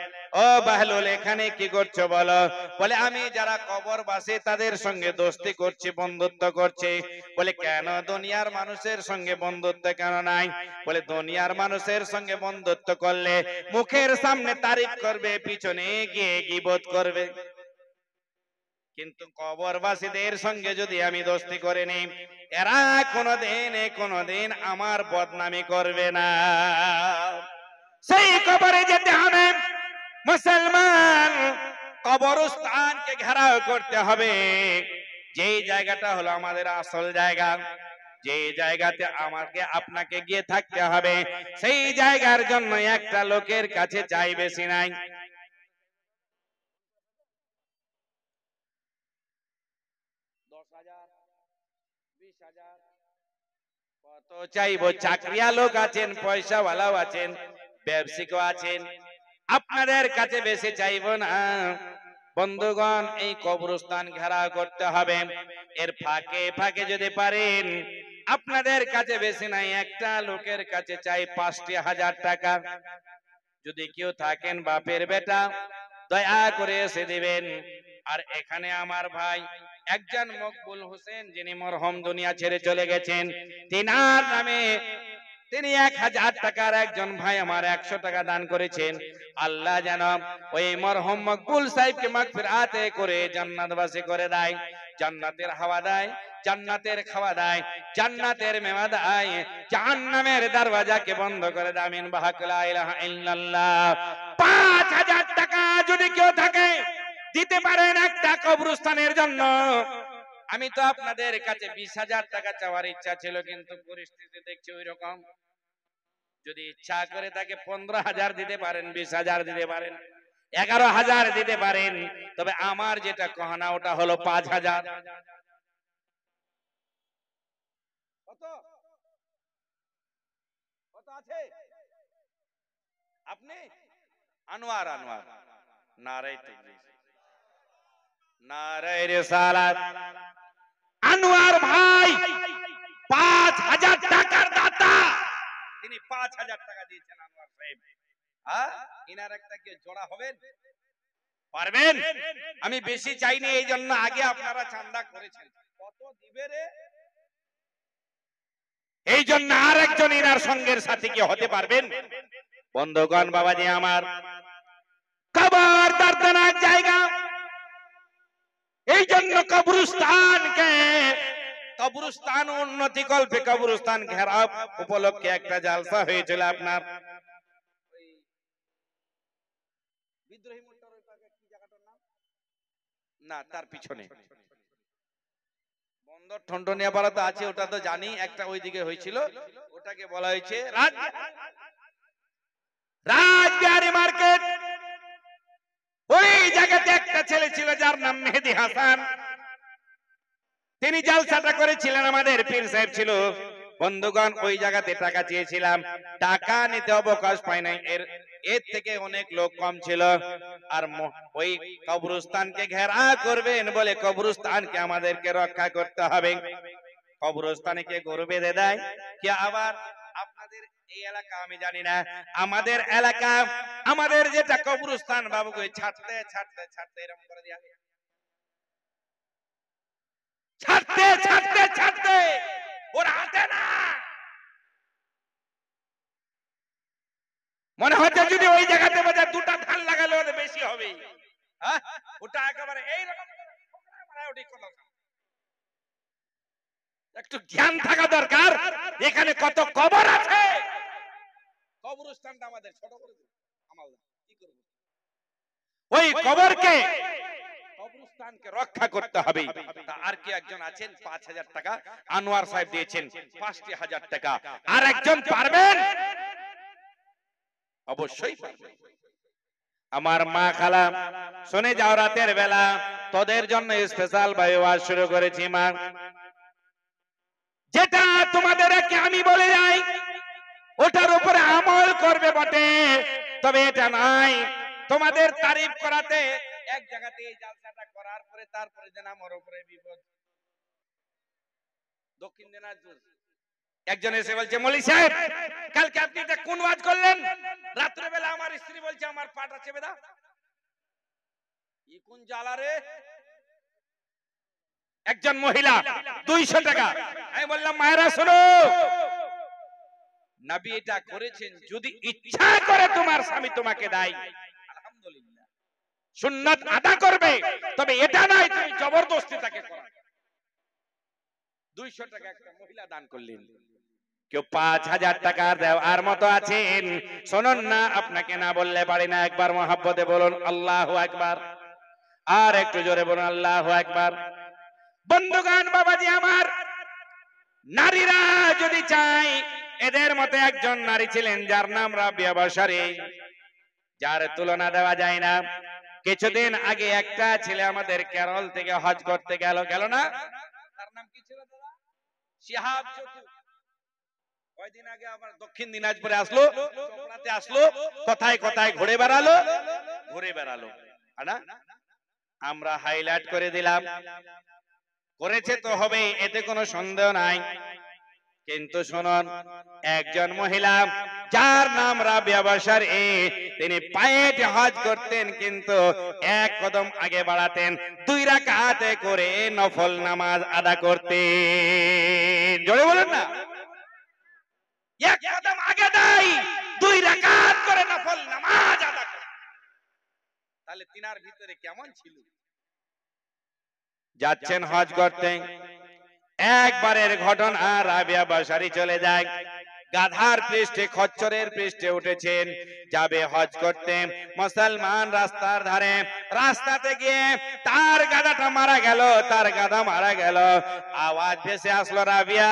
ও বাহলুল, এখানে কি করছো বলো? বলে আমি যারা কবরবাসী তাদের সঙ্গে দোস্তি করছি, বন্ধুত্ব করছি। বলে কেন, দুনিয়ার মানুষের সঙ্গে বন্ধুত্ব কেন নাই? বলে দুনিয়ার মানুষের সঙ্গে বন্ধুত্ব করলে মুখের সামনে তারিফ করবে, পিছনে গিয়ে গীবত করবে। কিন্তু কবরবাসীদের সঙ্গে যদি আমি দোস্তি করে নিই, এরা কোনোদিন আমার বদনামি করবে না। সেই কবরে যেতে হবে মুসলমান, কবরস্থানকে ঘেরাও করতে হবে। যেই জায়গাটা হলো আমাদের আসল জায়গা, যে জায়গাতে আমাকে আপনাকে গিয়ে থাকতে হবে, সেই জায়গার জন্য একটা লোকের কাছে চাই বেশি নাই। কত চাইবো? চাকরিয়া লোক আছেন, পয়সাওয়ালাও আছেন, ব্যবসায়িকও আছেন, আপনাদের কাছে বেশি চাইবো না। বন্ধুগণ, এই কবরস্থান ঘেরাও করতে হবে। এর ফাঁকে ফাঁকে যদি পারেন, আপনাদের কাছে বেশি নাই, একটা লোকের কাছে চাই 5,000 টাকা। যদি কেউ থাকেন বাপের বেটা, দয়া করে এসে দিবেন। আর এখানে আমার ভাই একজন মকবুল হোসেন, যিনি মরহুম দুনিয়া ছেড়ে চলে গেছেন, তিনার নামে তিনি 1,000 টাকার একজন ভাই আমার 100 টাকা দান করেছেন। আল্লাহ যেন ওই মরহুম মকবুল সাহেবকে মাগফিরাতে করে জান্নাতবাসী করে দেয়, জান্নাতের হাওয়া দেয়, জান্নাতের খাওয়া দেয়, জান্নাতের মেওয়া দেয়, জাহান্নামের দরওয়াজাকে বন্ধ করে দেয়। আমিন বাহাক লা ইলাহা ইল্লাল্লাহ। 5,000 টাকা যদি কেউ থাকে দিতে পারেন একটা কবরস্থানের জন্য। আমি তো আপনাদের কাছে 20,000 টাকা চাওয়ার ইচ্ছা ছিল, কিন্তু পরিস্থিতি দেখছি ওই রকম। যদি ইচ্ছা করে তাকে 15,000 দিতে পারেন, 20,000 দিতে পারেন, 11,000 দিতে পারেন, তবে আমার যেটা কহনা ওটা হলো 5,000। কত আছে? আপনি আনোয়ার নারায়ে তাকবীর, নারায়ে রিসালাত। আনোয়ার ভাই 5,000 টাকার দাতা, তিনি 5,000 টাকা দিয়েছেন। আনোয়ার সাহেব, ইনার একটা কি জোড়া হবেন? পারবেন? আমি বেশি চাইনি, এই জন্য আগে আপনারা চাঁদা করেছেন। কত দিবে রে? এই জন্য আর একজন ইনার সঙ্গের সাথে কি হতে পারবেন? বন্ধুগণ, বাবাজি আমার, কবর দর্দনাক জায়গা, এই জন্য কবরস্থান উন্নতি কল্পে কবরস্থান ঘেরাও উপলক্ষে একটা জালসা হয়েছিল আপনার বিদ্রোহী মোড়টার ওই পাশে কি জায়গাটার নাম, না তার পিছনে বন্দর ঠনঠনিয়া পাড়াতে আছে, ওটা তো জানি, একটা ওইদিকে হয়েছিল, ওটাকে বলা হয়েছে রাজবিহারী মার্কেট। ওই জায়গাতে একটা ছেলে ছিল যার নাম মেহেদি হাসান, তিনি জালসাটা করেছিলেন, আমাদের পীর সাহেব ছিল। বন্ধুগণ, ওই জায়গাতে টাকা চেয়েছিলাম, টাকা নিতে অবকাশ পাই নাই, এর থেকে অনেক লোক কম ছিল। আর ওই কবরস্থানকে ঘেরা করবেন বলে কবরস্থানকে আমাদেরকে রক্ষা করতে হবে। কবরস্থানে কে গরু বেঁধে দেয়, কে আবার আপনাদের এই এলাকা আমি জানি না, আমাদের এলাকা, আমাদের যেটা কবরস্থান বাবুকে ছাড়তে ছাড়তে ছাড়তে এরকম করে দিয়া, ছাড়তে ছাড়তে ছাড়তে ওরা হাঁটে না। মনে হচ্ছে যদি ওই জায়গাতে বাজার দুটা ধান লাগালে ওদের বেশি হবে। ওটা একেবারে এইরকম একটু জ্ঞান থাকা দরকার। এখানে কত কবর আছে, কবরস্থানটা আমাদের ছোট করে দিন, কি করব? ওই কবরকে, কবরস্থানকে রক্ষা করতে হবে। আর কি একজন আছেন 5,000 টাকা আনোয়ার সাহেব দিয়েছেন, 5,000 টাকা। আর একজন পারবেন? অবশ্যই পারবেন। আমার মা খালা শুনে যাও, রাতের বেলা তোদের জন্য স্পেশাল ভাবে ওয়াজ শুরু করেছি। মা, যেটা তোমাদেরকে আমি বলে যাই ওটার উপরে আমল করবে বটে, তবে এটা নাই তোমাদের তারিফ করাতে এক জায়গাতে এই জালসাটা করার পরে তারপরে যেন আমার উপরে বিপদ। দক্ষিণ দিনাজপুর একজন এসে বলছে, মৌলী সাহেব কালকে আপনি এটা কোন ওয়াজ করলেন? রাত্রে বেলা আমার স্ত্রী বলছে আমার পাটা চেপে দাও। ই কোন জ্বালা রে? একজন মহিলা 200 টাকা। আমি বললাম, মায়েরা শোনো, নবী এটা করেছেন, যদি ইচ্ছা করে তোমার স্বামী তোমাকে দেয় আলহামদুলিল্লাহ, সুন্নাত আদা করবে, তবে এটা নয় তুমি জবরদস্তি তাকে করা। 200 টাকা একটা মহিলা দান করলেন, কেউ 5000 টাকা দেওয়ার মতো আছেন, শুনুন না, আপনাকে না বললে পারি না, একবার মহাব্বতে বলুন আল্লাহু আকবার, আর একটু জোরে বলুন আল্লাহু আকবার। বন্ধুগণ, বাবাজি আমার, নারীরা যদি চায়, এদের মতে একজন নারী ছিলেন যার নাম রাবিয়া বাশারী, যার তুলনা দেওয়া যায় না। কিছুদিন আগে একটা ছেলে আমাদের কেরল থেকে হজ করতে গেল না, তার নাম কি ছিল দাদা? শিহাব চতু। কয়দিন আগে আমার দক্ষিণ দিনাজপুরে আসলো, চোপড়াতে আসলো, কথায় কথায় ঘুরে বেড়ালো। আমরা হাইলাইট করে দিলাম, করেছে তো হবে, এতে কোনো সন্দেহ নাই। কিন্তু শুনুন, একজন মহিলা যার নাম রাবিয়া বাশারী, তিনি পায়ে হজ করতেন, কিন্তু এক কদম আগে বাড়াতেন, 2 রাকাতে করে নফল নামাজ আদা করতেন। জোরে বলেন না, এক কদম আগে দেয়, 2 রাকাত করে নফল নামাজ আদা করে। তাহলে তিনার ভিতরে কেমন ছিল? যাচ্ছেন হজ করতে, একবারের ঘটনা, রাবিয়া বাশারী চলে যায়, গাধার পৃষ্ঠে, খচ্চরের পৃষ্ঠে উঠেছেন, যাবে হজ করতে। মুসলমান রাস্তার ধারে, রাস্তাতে গিয়ে তার গাধাটা মারা গেল, তার গাধা মারা গেল। আওয়াজ ভেসে আসলো, রাবিয়া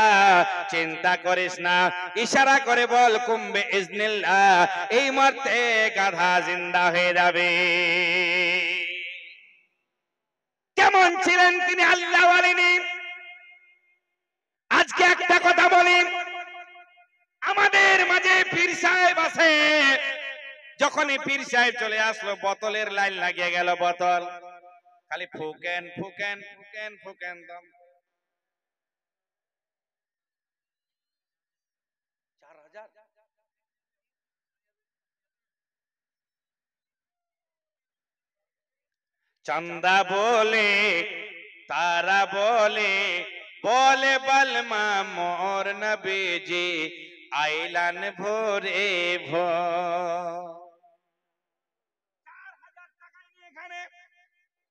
চিন্তা করিস না, ইশারা করে বল কুম্বে ইজনিল্লাহ, এই মুহূর্তে গাধা জিন্দা হয়ে যাবে। কেমন ছিলেন তিনি আল্লাহ ওয়ালি। আজকে একটা কথা বলি, আমাদের মাঝে পীর সাহেব আছে, যখনই পীর সাহেব চলে আসলো, বোতলের লাইন লাগিয়ে গেল, বোতল খালি ফুকেন ফুকেন ফুকেন ফুকেন। চন্দা বলে, তারা বলে, বলে বলমা মোর নবীজি আইলান ভোরে ভোর।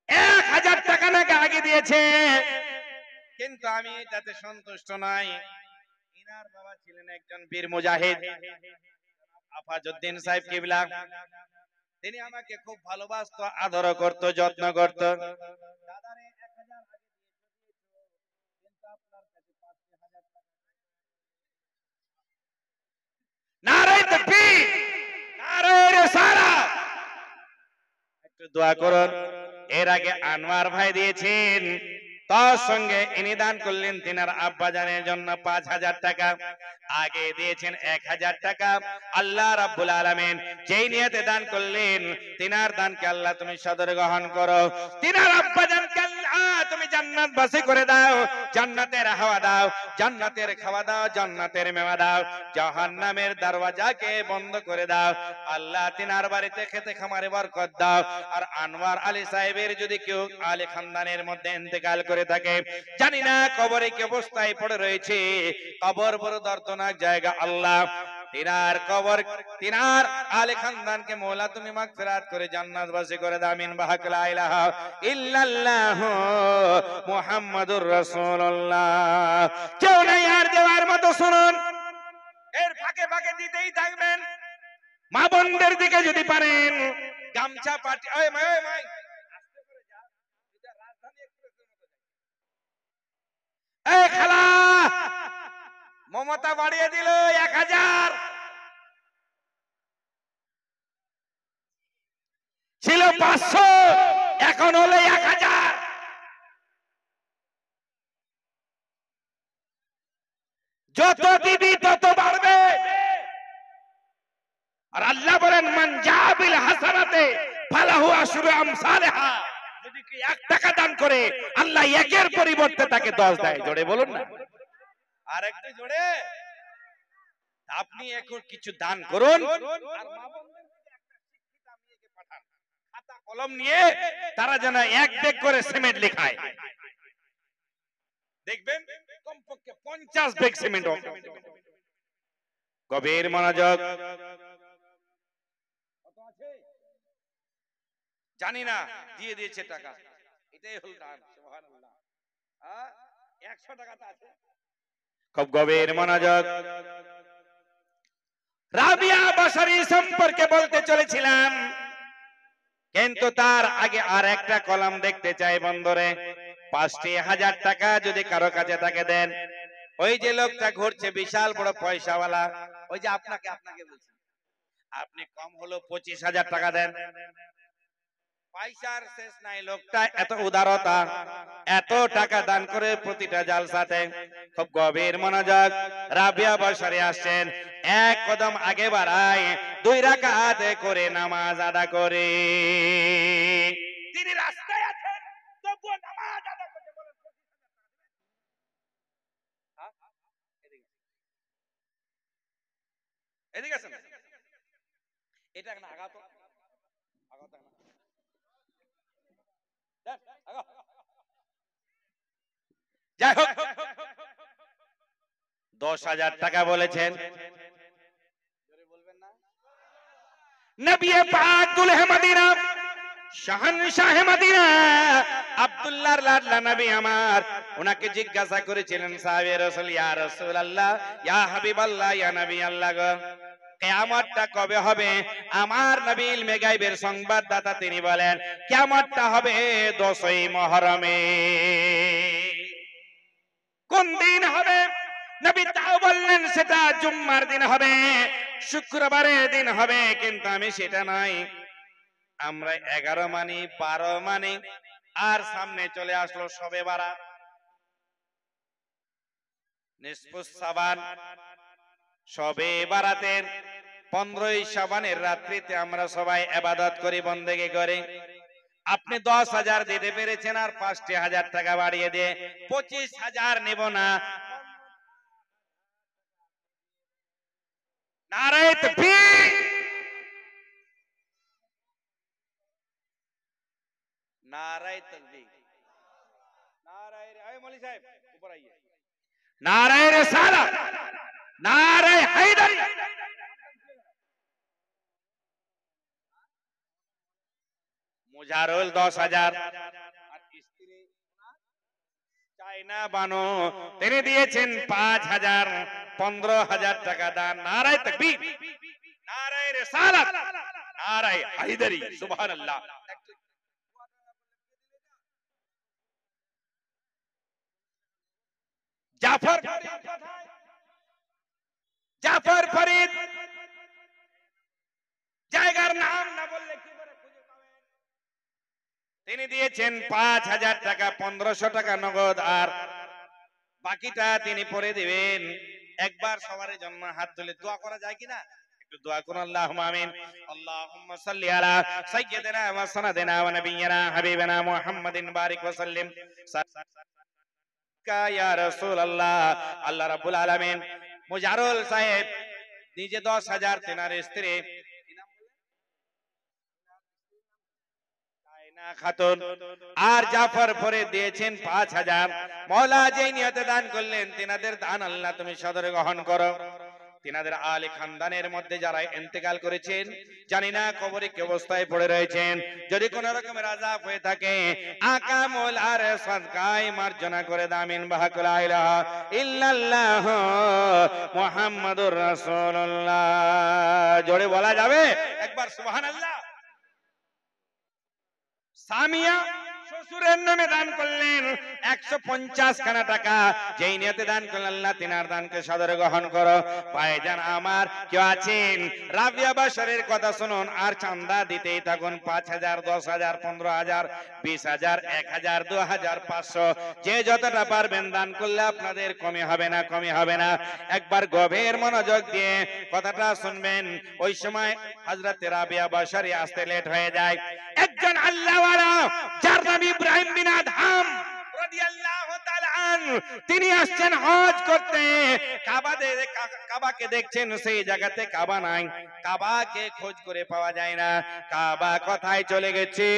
1000 টাকা নাকি আগে দিয়েছে, কিন্তু আমি তাতে সন্তুষ্ট নাই। ইনার বাবা ছিলেন একজন বীর মুজাহিদ, আফাজউদ্দিন সাহেব কিবলা। তিনি আমাকে খুব ভালোবাসতো, আদর করত, যত্ন করত। দাদারে 1000 আগে কিন্তু আপনার কাছে 5000 টাকা। নারে তাকবীর, নারে রিসালাত। একটু দোয়া করুন। এর আগে আনোয়ার ভাই দিয়েছেন, তার সঙ্গে ইনি দান করলেন তিনার আব্বাজানের জন্য 5000 টাকা, আগে দিয়েছেন 1000 টাকা। আল্লাহ রাব্বুল আলামিন যেই নিয়তে দান করলেন, তিনার দানকে আল্লাহ তুমি সদর গ্রহণ করো, তিনার আব্বাজানকে আল্লাহ তুমি জান্নাতবাসী করে দাও, জান্নাতের হাওয়া দাও, জান্নাতের খাওয়া দাও, জান্নাতের মেওয়া দাও, জাহান্নামের দরওয়াজাকে বন্ধ করে দাও। আল্লাহ তিনার বাড়িতে খেতে খামারে বরকত দাও। আর আনোয়ার আলী সাহেবের যদি কেউ আলী খানদানের মধ্যে ইন্তেকাল করে থাকে, জানি না কবরে কি অবস্থায় পড়ে রয়েছে, কবর বড় দর্দনাক জায়গা। আল্লাহ তিনার কবর, তিনার আলী খানদানকে মওলা তুমি মাগফিরাত করে জান্নাতবাসী করে দাও। আমিন। বাহাক লা ইলাহা ইল্লাল্লাহ মুহাম্মাদুর রাসূলুল্লাহ। কেউ নাই আর দেওয়ার মতো। শুনুন, এর ফাঁকে ফাঁকে দিতেই থাকবেন। মা বোনদের দিকে যদি পারেন গামছা পাটি, ওই মাই ওই মাই আস্তে করে যা, এটা রাজধানী এক্সপ্রেসের মতো যায়। এই খালা, মমতা বাড়িয়ে দিল 1000, ছিল 500, এখন হলো 1000। যত দিবি তত বাড়বে। আর আল্লাহ বলেন মান জাবিল হাসানাতে ফালাহু আশরু আমসালহা, যদি কি 1 টাকা দান করে আল্লাহ 1 এর পরিবর্তে তাকে 10 দেয়। জোরে বলুন না, আর একটু জোরে। আপনি এখন কিছু দান করুন, আর মা বোনদেরকে একটা শিক্ষিতা মেয়েকে পাঠান, খাতা কলম নিয়ে তারা যেন 1 ব্যাগ করে সিমেন্ট লেখায়। দেখবেন কমপক্ষে 50 ব্যাগ সিমেন্ট হবে। গভীর মনোযোগ। জানি না, দিয়ে দিয়েছে টাকা। এটাই হল দান। সুবহানাল্লাহ। 100 টাকা তো আছে। খুব গভীর মনোযোগ। রাবিয়া বসরি সম্পর্কে বলতে চলেছিলাম, কিন্তু তার আগে আর একটা কলাম দেখতে চাই বন্ধুরে। 5,000 টাকা যদি কারো কাছে তাকে দেন, ওই যে লোকটা ঘুরছে বিশাল বড় পয়সাওয়ালা, ওই যে আপনাকে বলছি, আপনি কম হলো 25,000 টাকা দেন, পয়সার শেষ নাই। লোকটা এত উদারতা, এত টাকা দান করে প্রতিটা জালসাতে। খুব গভীর মনোযোগ। রাবিয়া বসরি আসছেন, এক কদম আগে বাড়ায়, 2 রাকাত করে নামাজ আদা করে। তিনি রাস্তায় আছেন, তবুও নামাজ আদা করতে বলেন। এদিকে আসেন, এটা না আগাতো আগাতো না, যাই হোক 10,000 টাকা বলেছেন। নবী পাক দুলহে মদিনা, শাহনশাহ মদিনা, আব্দুল্লাহর লাডলা নবী আমার, ওনাকে জিজ্ঞাসা করেছিলেন সাহাবে রাসূল, ইয়া রাসূলুল্লাহ, ইয়া হাবিবাল্লাহ, ইয়া নবী আল্লাহ গো, কিয়ামতটা কবে হবে? আমার নবী ইলমে গায়বের সংবাদদাতা, তিনি বলেন কিয়ামতটা হবে 10ই মুহররমে। কোন দিন হবে? নবী তাও বললেন সেটা জুম্মার দিন হবে, শুক্রবারের দিন হবে, কিন্তু আমি সেটা নাই। আমরা 11 মানি, 12 মানি, আর সামনে চলে আসলো শবে বারাত, নিসফুস শাবান। শবে বারাতের 15ই শাবানের রাত্রিতে আমরা সবাই ইবাদত করি, বন্দেগী করি। আপনি 10,000 দিতে পেরেছেন, আর 5,000 টাকা বাড়িয়ে দিয়ে 25,000 নেব না। নারায়ে তাকবীর, নারায়ে তাকবীর, নারায়ে, আয় মৌলভী সাহেব উপর আইয়ে, নারায়ে রিসালাত, নারায়ে হায়দারি। মুজারুল 10,000, আর স্ত্রী চায়না বানো, তিনি দিয়েছেন 5,000, 15,000 টাকা দান। নারায়ে তাকবীর, নারায়ে রিসালাত, নারায়ে হায়দারি। সুবহানাল্লাহ। জাফর ফরিদ কোথায়? জাফর ফরিদ জায়গার নাম না বললে কি করে খুঁজে পাবেন? তিনি দিয়েছেন 5,000 টাকা, 1,500 টাকা নগদ, আর বাকিটা তিনি পরে দিবেন। একবার সবার জন্য হাত তুলে দোয়া করা যায় কিনা? একটু দোয়া করুন। আল্লাহুম্মা আমিন। আল্লাহুম্মা সাল্লি আলা সাইয়্যিদিনা ওয়া সানাদিনা ওয়া নাবিয়্যিনা হাবিবিনা মুহাম্মাদিন বারিক ওয়া সাল্লিম ইয়া রাসূলুল্লাহ। আল্লাহ রাব্বুল আলামিন মুজারুল সাহেব নিজে 10,000, তেনার স্ত্রী খাতুন আর জাফর ফরিদ দিয়েছেন 5,000। মওলা যেই নিয়তে দান করলেন, তিনাদের দান আল্লাহ তুমি সদরে গ্রহণ করো। তিনাদের আলী খানদানের মধ্যে যারা ইন্তেকাল করেছেন, জানি না কবরে কি অবস্থায় পড়ে রয়েছেন, যদি কোন রকমের আযাব হয়ে থাকে, আকা মওলার সদকায়ে মার্জনা করে দামিন বাহাকুল লা ইলাহা ইল্লাল্লাহ মুহাম্মাদুর রাসূলুল্লাহ। জোরে বলা যাবে একবার সুবহানাল্লাহ। সামিয়া শ্বশুরের নামে দান করলেন 150 খানা টাকা, যেই নিয়তে দান করলেন, আল্লাহ তিনার দানকে সদরে গ্রহণ করো। ভাইজান আমার কেউ আছেন, রাবিয়া বসরির কথা শুনুন, আর চান্দা দিতেই থাকুন। 5,000, 10,000, 15,000, 20,000, 1,000, 2,000, 500, যে যতটা পারবেন দান করলে আপনাদের কমে হবে না, কমে হবে না। একবার গভীর মনোযোগ দিয়ে কথাটা শুনবেন। ওই সময় হযরত রাবিয়া বসরি আসতে লেট হয়ে যায়। একজন আল্লাহওয়ালা, যার নাম ইব্রাহিম বিন আদহাম রাদিয়াল্লাহু তাআলা আনহু, তিনি আসছেন হজ করতে। কাবাকে দেখছেন, সেই জায়গাতে কাবা নাই, কাবাকে খোঁজ করে পাওয়া যায় না। কাবা কোথায় চলে গেছে?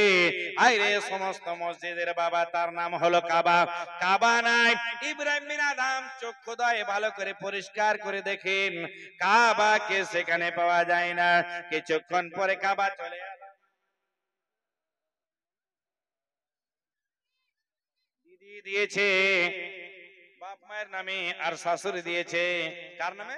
আইরে সমস্ত মসজিদের বাবা, তার নাম হলো কাবা। কাবা নাই। ইব্রাহিম বিন আদহাম চক্ষুদয় ভালো করে পরিষ্কার করে দেখেন, কাবাকে সেখানে পাওয়া যায় না। কিছুক্ষণ পরে কাবা চলে দিয়েছে বাপ মায়ের নামে আর শাশুড়ি দিয়েছে কার নামে?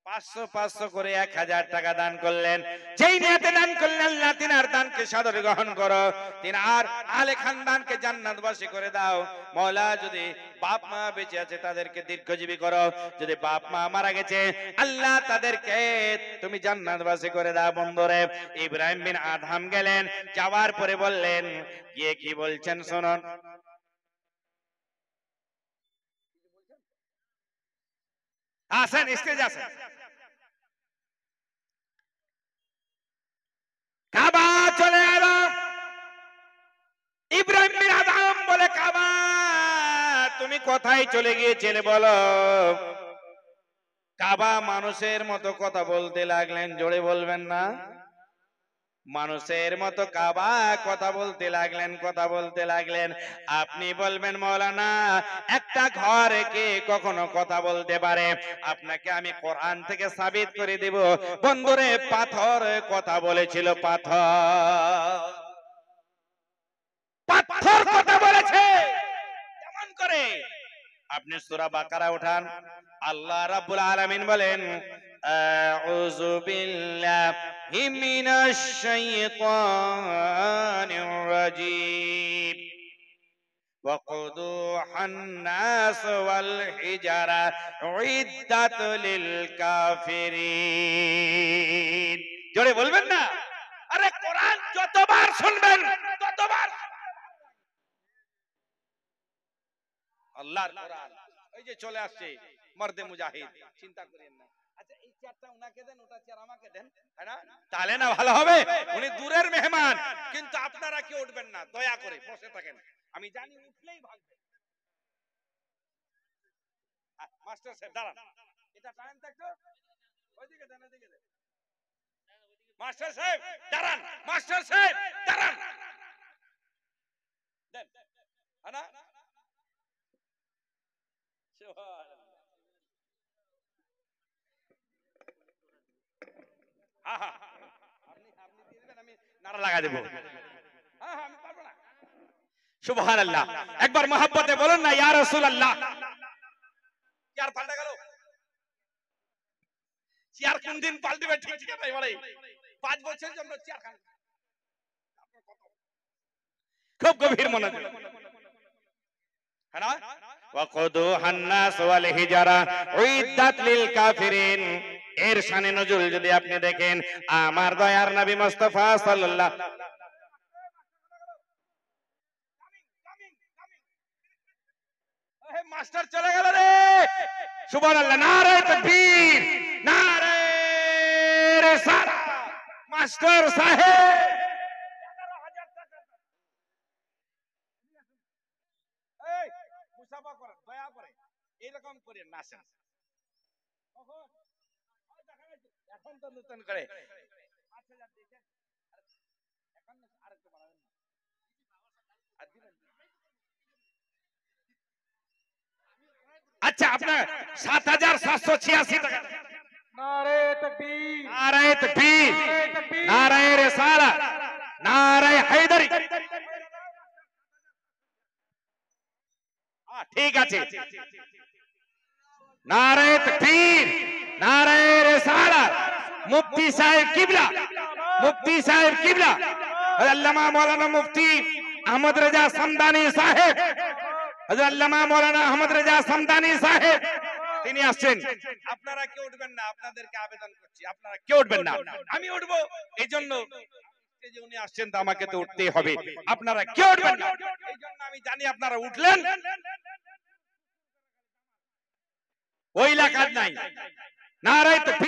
500 করে 1000 টাকা দান করলেন। যেই নিয়তে দান করলেন, আল্লাহ তিনার দানকে সাদরে গ্রহণ করো, তিনার আলে খানদানকে জান্নাতবাসী করে দাও। মওলা যদি বাপ মা বেঁচে আছে তাদেরকে দীর্ঘজীবী করো, যদি বাপ মা মারা গেছে আল্লাহ তাদেরকে তুমি জান্নাতবাসী করে দাও। বন্ধুরে, ইব্রাহিম বিন আদহাম গেলেন, যাওয়ার পরে বললেন, গিয়ে কি বলছেন শুনুন। আসেন, স্টেজ আসেন। কাবা চলে এলো। ইব্রাহিম বিন আদহাম বলে, কাবা তুমি কোথায় চলে গিয়েছিলে বলো? কাবা মানুষের মতো কথা বলতে লাগলেন, জোরে বলবেন না? মানুষের মতো কাবা কথা বলতে লাগলেন। আপনি বলবেন মৌলানা, একটা ঘর কে কখনো কথা বলতে পারে? আপনাকে আমি কোরআন থেকে সাবিত করে দেব। বন্ধুরে, পাথর কথা বলেছিল, পাথর কথা বলেছে। কেমন করে? আপনি সূরা বাকারা উঠান, আল্লাহ রাব্বুল আলামিন বলেন, আউযু বিল্লাহি মিনাশ শাইতানির রাজীম, ওয়াকুদুহান নাস ওয়াল হিজারা উইদ্দাত লিল কাফিরিন। জোরে বলবেন না? আরে কোরআন যতবার শুনবেন ততবার আল্লাহর কোরআন। এই যে চলে আসছে মর্দে মুজাহিদ, চিন্তা করেন না। আচ্ছা, এই চেয়ারটা উনাকে দেন, ওটা চেয়ার আমাকে দেন, তাই না? তাহলে না ভালো হবে। উনি দূরের মেহমান, কিন্তু আপনারা কেউ উঠবেন না, দয়া করে বসে থাকেন। আমি জানি উঠলেই ভাগবে। মাস্টার সাহেব দাঁড়ান, এটা টাইম থাকতো, ওইদিকে দেন, ওইদিকে দেন। মাস্টার সাহেব দাঁড়ান, মাস্টার সাহেব দাঁড়ান, দেন, না সুবহানাল্লাহ। একবার মহব্বতে বলুন না, ইয়া রাসূলুল্লাহ। চেয়ার পাল্টে গেল। চেয়ার কোন দিন পাল্টবে ঠিক ঠিক নাই বলে। 5 বছর জন্য চেয়ার খান। খুব গভীর মনোযোগ, হ্যাঁ না? ওয়াকুদুহান নাস ওয়াল হিজারা উইদ্দাত লিল কাফিরিন। এর শানে নজুল যদি আপনি দেখেন, আমার দয়ার নবী মুস্তাফা সাল্লাল্লাহু মাস্টার চলে গেল রে। সুবহানাল্লাহ, নারে তাকবীর, নারে রিসালাত। মাস্টার সাহেব 11,000 টাকা এই মুসাফা করেন, দয়া করে এরকম করেন না। আসেন, এখন তো নতুন করে 5,000 দিয়েছেন, এখন আরেকটু বাড়াবেন না, আর দিবেন। আচ্ছা, আপনার 7,786 টাকা। নারে তাকবীর, নারে তাকবীর, নারে রিসালাত, নারে হায়দারি। ঠিক আছে, নারে তাকবীর, নারে রিসালাত। মুফতি সাহেব কিবলা, মুফতি সাহেব কিবলা, আল্লামা মাওলানা মুফতি আহমদ রেজা সমদানি সাহেব, আল্লামা মাওলানা আহমদ রেজা সমদানি সাহেব তিনি আসছেন। আপনারা কেউ উঠবেন না, আপনাদেরকে আবেদন করছি, আপনারা কেউ উঠবেন না। আমি উঠবো, এই জন্য যে উনি আসছেন তো আমাকে তো উঠতেই হবে। আপনারা কেউ উঠবেন না, এই জন্য আমি জানি আপনারা উঠলেন, ওই এলাকার নাই। নারে তাকবীর।